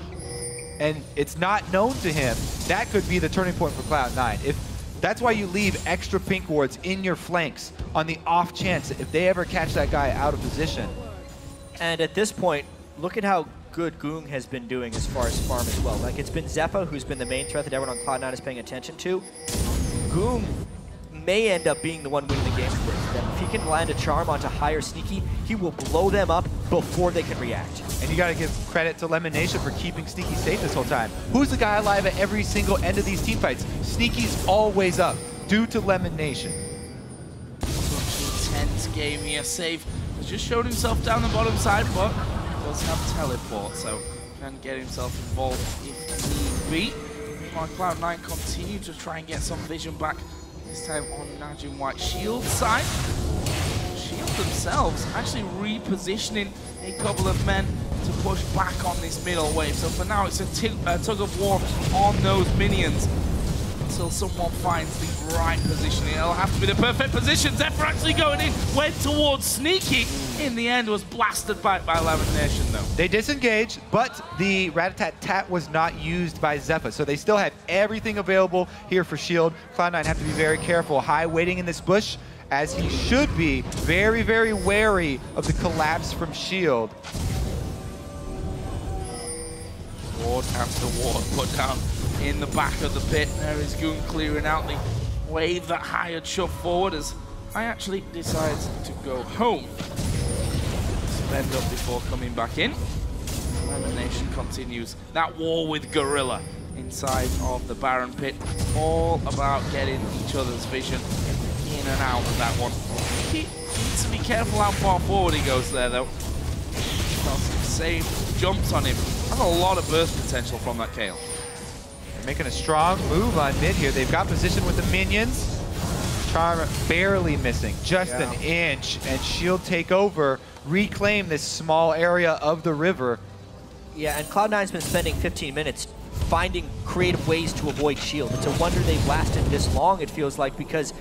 and it's not known to him, that could be the turning point for Cloud9. That's why you leave extra pink wards in your flanks on the off chance if they ever catch that guy out of position. And at this point, look at how good Ggoong has been doing as far as farm as well. Like, it's been Zefa who's been the main threat that everyone on Cloud9 is paying attention to. Ggoong may end up being the one winning the game for them. If he can land a charm onto High or Sneaky, he will blow them up before they can react. And you got to give credit to LemonNation for keeping Sneaky safe this whole time. Who's the guy alive at every single end of these team fights? Sneaky's always up, due to LemonNation. Such a tense game here. Save has just showed himself down the bottom side, but does have teleport, so can get himself involved if need be. While Cloud9 continue to try and get some vision back, this time on NaJin White Shield side. Shield themselves actually repositioning a couple of men to push back on this middle wave. So for now, it's a tug of war on those minions until someone finds the right positioning. It'll have to be the perfect position. Zefa actually going in, went towards Sneaky. In the end, was blasted back by LemonNation though. They disengaged, but the rat-a-tat-tat was not used by Zefa, so they still have everything available here for Shield. Cloud9 have to be very careful. High waiting in this bush, as he should be. Very, very wary of the collapse from Shield. Ward after ward put down in the back of the pit. There is Ggoong clearing out the wave that High had shoved forward as I actually decides to go home. Spend up before coming back in. LemonNation continues that war with Gorilla inside of the Baron pit. All about getting each other's vision in and out of that one. He needs to be careful how far forward he goes there though. Save jumps on him. That's a lot of burst potential from that Kayle. They're making a strong move on mid here. They've got position with the minions. Charm barely missing, just an inch, and Shield take over, reclaim this small area of the river. Yeah, and Cloud9's been spending 15 minutes finding creative ways to avoid Shield. It's a wonder they've lasted this long, it feels like, because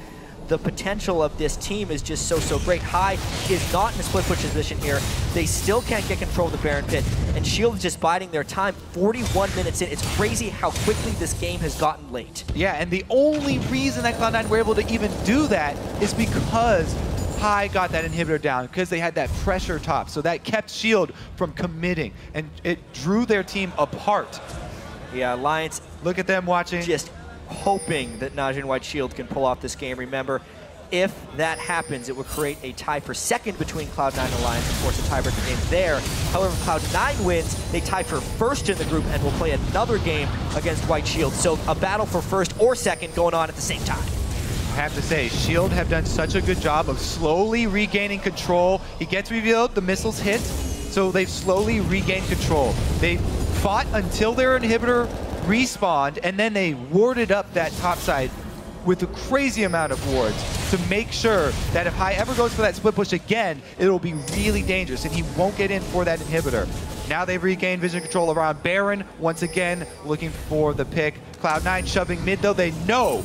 the potential of this team is just so great. High is not in a split push position here. They still can't get control of the Baron pit, and Shield is just biding their time. 41 minutes in. It's crazy how quickly this game has gotten late. Yeah, and the only reason that Cloud9 were able to even do that is because High got that inhibitor down, because they had that pressure top. So that kept Shield from committing, and it drew their team apart. Yeah, Alliance, look at them watching. Just hoping that NaJin White Shield can pull off this game. Remember, if that happens, it would create a tie for second between Cloud9 and Alliance, of course, a tiebreaker game there. However, if Cloud9 wins, they tie for first in the group and will play another game against White Shield. So a battle for first or second going on at the same time. I have to say, Shield have done such a good job of slowly regaining control. He gets revealed, the missiles hit, so they've slowly regained control. They fought until their inhibitor respawned, and then they warded up that top side with a crazy amount of wards to make sure that if High ever goes for that split push again, it'll be really dangerous and he won't get in for that inhibitor. Now they've regained vision control around Baron, once again looking for the pick. Cloud9 shoving mid though, they know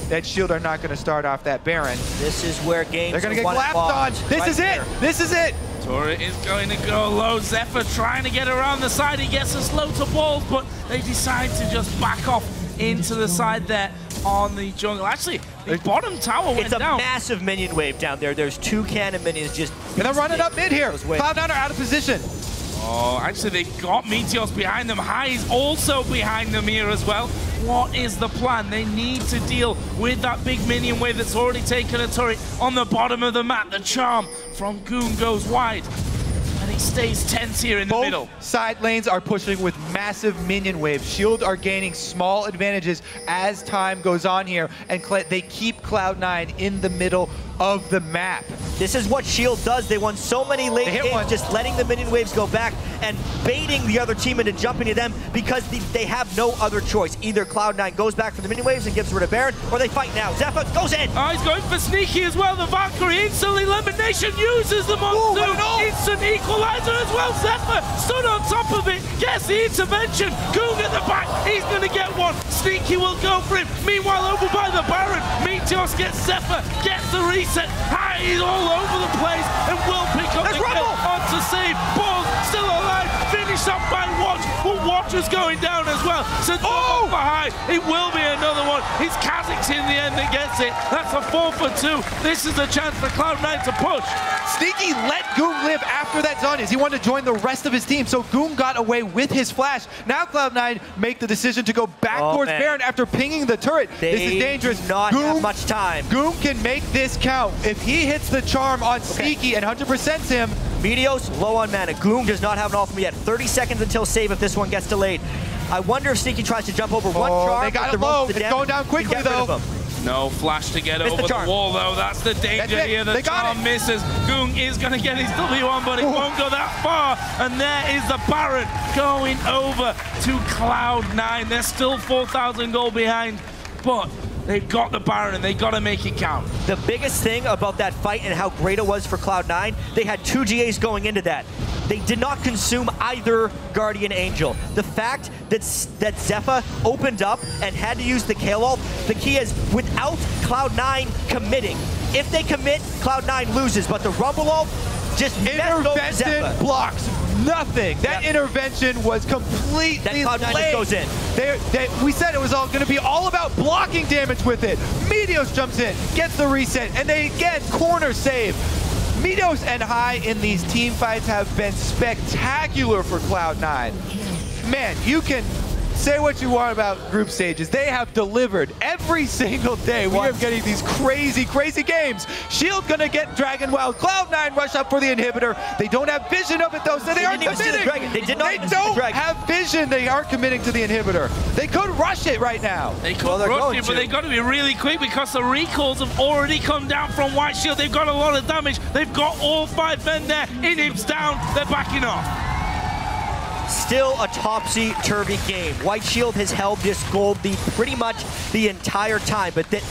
that Shield are not going to start off that Baron. This is where games they're going to get collapsed on. This is it! This is it! Turret is going to go low. Zefa trying to get around the side. He gets us low to balls, but they decide to just back off into the side there on the jungle. Actually, the bottom tower went down. It's a massive minion wave down there. There's two cannon minions just... And they're running up mid here. Cloud9 are out of position. Oh, actually, they got Meteos behind them. High is also behind them here as well. What is the plan? They need to deal with that big minion wave that's already taken a turret on the bottom of the map. The charm from Ggoong goes wide, and he stays tense here in the middle. Both side lanes are pushing with massive minion waves. Shield are gaining small advantages as time goes on here, and they keep Cloud9 in the middle of the map. This is what Shield does. They won so many late games just letting the minion waves go back and baiting the other team into jumping to them because they have no other choice. Either Cloud9 goes back for the minion waves and gets rid of Baron, or they fight now. Zefa goes in! Oh, he's going for Sneaky as well. The Valkyrie instantly. LemonNation uses the monsoon. Instant equalizer as well. Zefa stood on top of it. Gets the intervention. Ggoong at the back. He's going to get one. Sneaky will go for him. Meanwhile, over by the Baron, Meteos gets Zefa, gets the reset. High is all over the place and will pick up the kill onto save. Ball still alive. Finish finished off by Watch, but Watch was going down as well. So double for High. It will be another one. It's KhaZix in the end that gets it. That's a 4 for 2. This is a chance for Cloud9 to push. Sneaky let Ggoong live after that Zhonya's. He wanted to join the rest of his team, so Ggoong got away with his flash. Now Cloud9 make the decision to go back towards Baron after pinging the turret. This is dangerous. Do not have much time. Ggoong can make this count. If he hits the charm on Sneaky and 100%s him. Meteos low on mana. Ggoong does not have an ultimate yet. 30 seconds until save if this one gets delayed. I wonder if Sneaky tries to jump over one charm. They got it low. It's going down quickly though. No flash to get over the wall, though. That's the danger here. The charm misses. Ggoong is going to get his W1, but it won't go that far. And there is the Baron going over to Cloud9. They're still 4,000 gold behind, but they've got the Baron, and they got to make it count. The biggest thing about that fight and how great it was for Cloud9, they had 2 GAs going into that. They did not consume either Guardian Angel. The fact that Zefa opened up and had to use the Kayle ult, the key is without Cloud9 committing. If they commit, Cloud9 loses, but the Rumble ult just intervention blocks nothing. That intervention was completely that Cloud9 just goes in. We said it was all going to be all about blocking damage with it. Meteos jumps in, gets the reset, and they again corner save. Meteos and High in these team fights have been spectacular for Cloud9. Man, you can say what you want about group stages. They have delivered every single day. We are getting these crazy, crazy games. Shield gonna get Dragon Wild. Cloud9 rush up for the inhibitor. They don't have vision of it though, so they aren't committing. They don't have vision. They aren't committing to the inhibitor. They could rush it right now. They could rush it, but they got to be really quick because the recalls have already come down from White Shield. They've got a lot of damage. They've got all 5 men there. Inhib's down. They're backing off. Still a topsy-turvy game. White Shield has held this gold lead pretty much the entire time, but that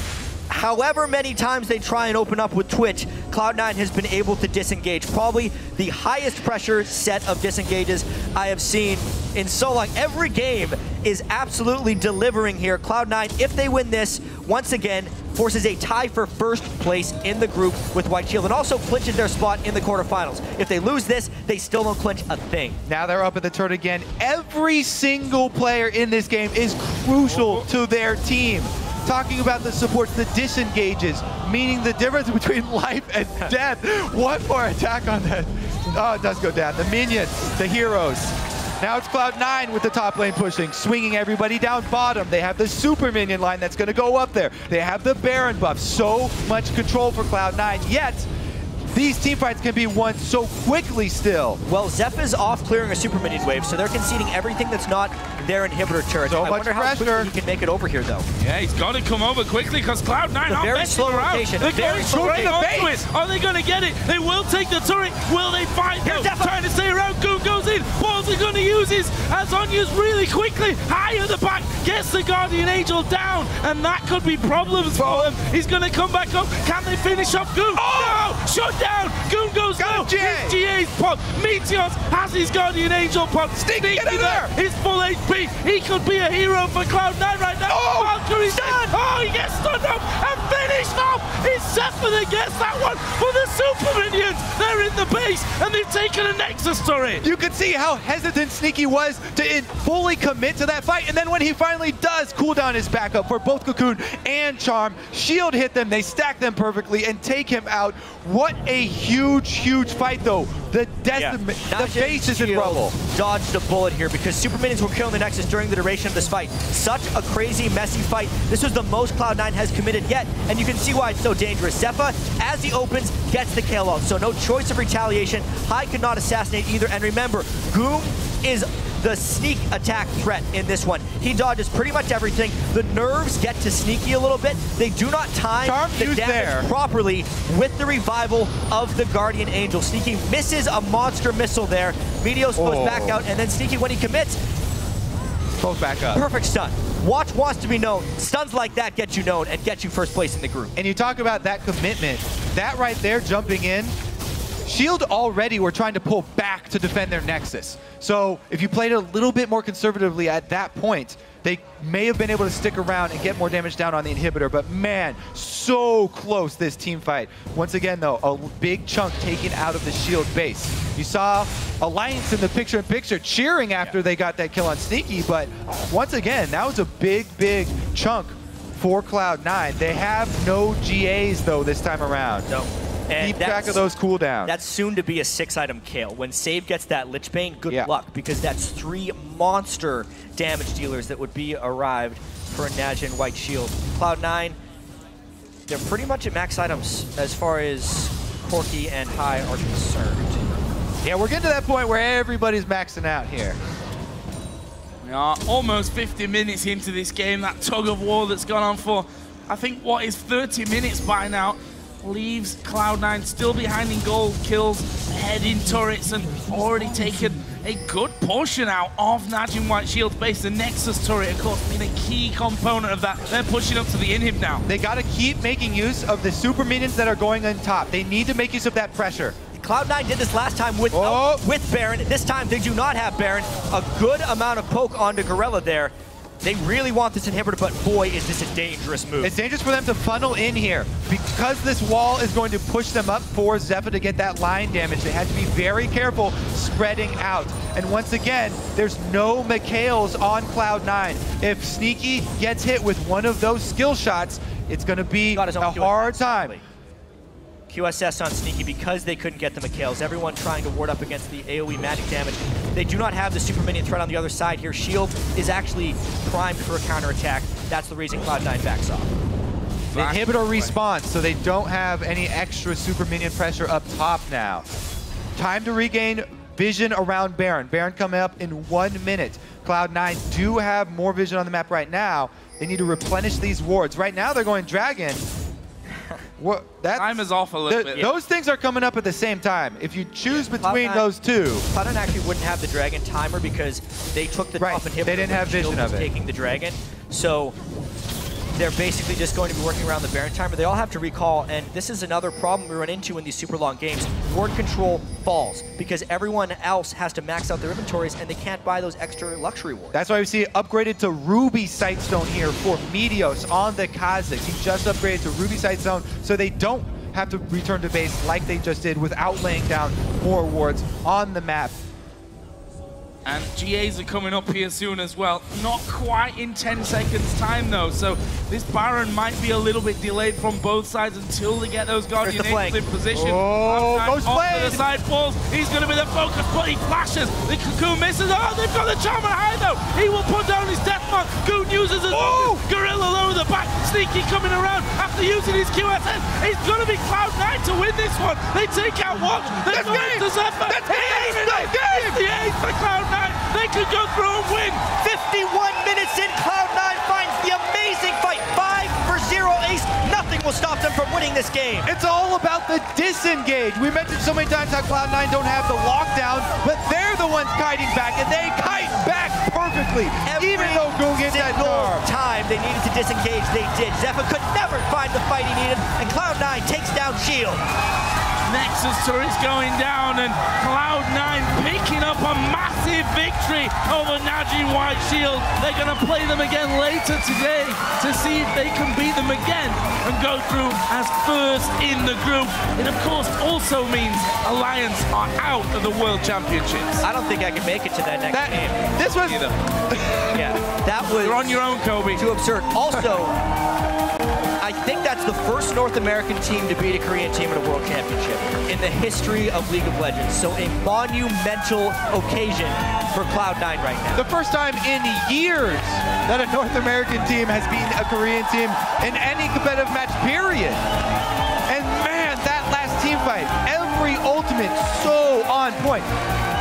however many times they try and open up with Twitch, Cloud9 has been able to disengage. Probably the highest pressure set of disengages I have seen in so long. Every game is absolutely delivering here. Cloud9, if they win this, once again, forces a tie for first place in the group with White Shield and also clinches their spot in the quarterfinals. If they lose this, they still don't clinch a thing. Now they're up at the turret again. Every single player in this game is crucial to their team. Talking about the supports, the disengages, meaning the difference between life and death. One more attack on that. Oh, it does go down. The minions, the heroes. Now it's Cloud9 with the top lane pushing, swinging everybody down bottom. They have the super minion line that's going to go up there. They have the Baron buff. So much control for Cloud9, yet these team fights can be won so quickly still. Well, Zefa's off clearing a super minion wave, so they're conceding everything that's not their inhibitor turret. So I wonder how quickly he can make it over here, though. Yeah, he's got to come over quickly because Cloud9 aren't very slow rotation. They're going straight onto it. Are they going to get it? They will take the turret. Will they find him? Trying to stay around. Ggoong goes in. Balls are going to use his Azonya's really quickly. High at the back. Gets the Guardian Angel down. And that could be problems for him. He's going to come back up. Can they finish off Ggoong? Oh! No! Shut down. Ggoong goes low. His GA's pop. Meteos has his Guardian Angel pop. Sneaky there. His full HP. He could be a hero for Cloud9 right now. Oh! Valkyrie's done. Oh, he gets stunned up and finished off. It's Zefa that gets that one for the super minions. They're in the base and they've taken a Nexus turret. You could see how hesitant Sneaky was to fully commit to that fight, and then when he finally does, cooldown is back up for both Cocoon and Charm. Shield hit them, they stack them perfectly and take him out. What a huge, huge fight though. The base is in rubble. Dodged a bullet here because super minions were killing the Nexus during the duration of this fight. Such a crazy, messy fight. This was the most Cloud9 has committed yet, and you can see why it's so dangerous. Zefa, as he opens, gets the Kayle ult, so no choice of retaliation. High could not assassinate either, and remember, Ggoong is the sneak attack threat in this one. He dodges pretty much everything. The nerves get to Sneaky a little bit. They do not time the damage properly with the revival of the Guardian Angel. Sneaky misses a monster missile there. Meteos goes back out, and then Sneaky, when he commits, goes back up. Perfect stun. Watch wants to be known. Stuns like that get you known and get you first place in the group. And you talk about that commitment. That right there, jumping in, Shield already were trying to pull back to defend their Nexus. So if you played a little bit more conservatively at that point, They may have been able to stick around and get more damage down on the inhibitor, but man, so close this team fight. Once again, though, a big chunk taken out of the shield base. You saw Alliance in the picture-in-picture cheering after they got that kill on Sneaky, but once again, that was a big, big chunk for Cloud9. They have no GAs, though, this time around. No. And keep track of those cooldowns. That's soon to be a 6-item Kayle. When Save gets that Lich Bane, good luck, because that's 3 monster damage dealers that would be arrived for a NaJin White Shield. Cloud9, they're pretty much at max items as far as Corki and High are concerned. Yeah, we're getting to that point where everybody's maxing out here. We are almost 50 minutes into this game. That tug of war that's gone on for, I think, what is 30 minutes by now, leaves Cloud9 still behind in gold kills, ahead in turrets, and already taken a good portion out of NaJin White Shield's base. The Nexus turret, of course, being a key component of that. They're pushing up to the inhib now. They got to keep making use of the super minions that are going on top. They need to make use of that pressure. Cloud9 did this last time with Baron. This time they do not have Baron. A good amount of poke onto Gorilla there. They really want this inhibitor, but boy, is this a dangerous move. It's dangerous for them to funnel in here. Because this wall is going to push them up for Zefa to get that line damage, they have to be very careful spreading out. And once again, there's no Meteos on Cloud9. If Sneaky gets hit with one of those skill shots, it's going to be a hard time. QSS on Sneaky because they couldn't get the Meteos. Everyone trying to ward up against the AoE magic damage. They do not have the super minion threat on the other side here. Shield is actually primed for a counterattack. That's the reason Cloud9 backs off. The inhibitor respawns, so they don't have any extra super minion pressure up top now. Time to regain vision around Baron. Baron coming up in 1 minute. Cloud9 do have more vision on the map right now. They need to replenish these wards. Right now they're going Dragon. Time is off a little bit. Those things are coming up at the same time. If you choose between those two. Cloud9 actually wouldn't have the Dragon timer because they took the top inhibitor. They didn't have vision of it. Taking the Dragon. So they're basically just going to be working around the Baron timer. They all have to recall, and this is another problem we run into in these super long games. Ward control falls because everyone else has to max out their inventories and they can't buy those extra luxury wards. That's why we see it upgraded to Ruby Sightstone here for Meteos on the KhaZix. He just upgraded to Ruby Sightstone so they don't have to return to base like they just did without laying down more wards on the map. And GAs are coming up here soon as well. Not quite in 10 seconds time though, so this Baron might be a little bit delayed from both sides until they get those Guardian Angels in position. Oh, goes Onto the side falls. He's going to be the focus, but he flashes. The Cocoon misses. Oh, they've got the Charmer High though. He will put down his death mark. Goon uses his Gorilla lower the back. Sneaky coming around after using his QSS. It's going to be Cloud9 to win this one. They take out Watch. They go into Zefa. That's the ace for Cloud9. They could go through and win. 51 minutes in, Cloud9 finds the amazing fight. 5-0 ace. Nothing will stop them from winning this game. It's all about the disengage. We mentioned so many times how Cloud9 don't have the lockdown, but they're the ones kiting back, and they kite back perfectly. Even though Ggoong hit that time they needed to disengage, they did. Zefa could never find the fight he needed, and Cloud9 takes down Shield. Nexus turret's going down, and Cloud9 picking up a massive victory over NaJin White Shield. They're going to play them again later today to see if they can beat them again and go through as first in the group. It, of course, also means Alliance are out of the World Championships. I don't think I can make it to that next game. This was... Yeah, that was... You're on your own, Kobe. Too absurd. Also... I think that's the first North American team to beat a Korean team at a World Championship in the history of League of Legends. So a monumental occasion for Cloud9 right now. The first time in years that a North American team has beaten a Korean team in any competitive match, period. And man, that last team fight, every ultimate so on point.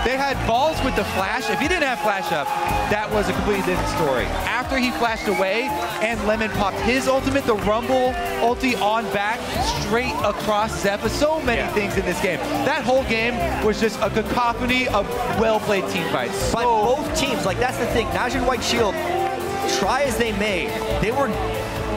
They had balls with the flash. If he didn't have flash up, that was a completely different story. After he flashed away and Lemon popped his ultimate, the Rumble ulti on back, straight across Zefa. So many things in this game. That whole game was just a cacophony of well-played team fights. By both teams, like that's the thing. NaJin White Shield, try as they may, they were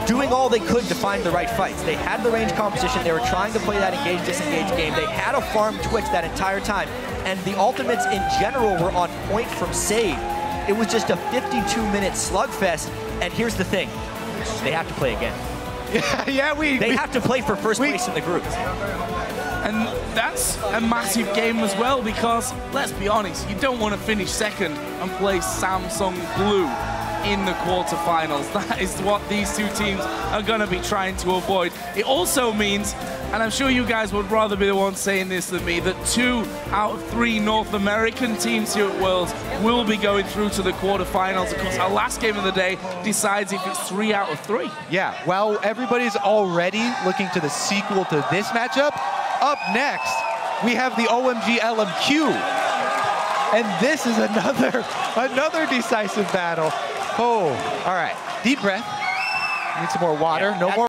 doing all they could to find the right fights. They had the range composition. They were trying to play that engage-disengage game. They had a farm Twitch that entire time. And the ultimates in general were on point from Save. It was just a 52-minute slugfest. And here's the thing. They have to play again. Yeah, They have to play for first place in the group. And that's a massive game as well because, let's be honest, you don't want to finish second and play Samsung Blue in the quarterfinals. That is what these two teams are going to be trying to avoid. It also means, and I'm sure you guys would rather be the ones saying this than me, that 2 out of 3 North American teams here at Worlds will be going through to the quarterfinals. Of course, our last game of the day decides if it's 3 out of 3. Yeah, well, everybody's already looking to the sequel to this matchup. Up next, we have the OMG LMQ. And this is another decisive battle. Oh, all right. Deep breath. Need some more water. Yeah. No more.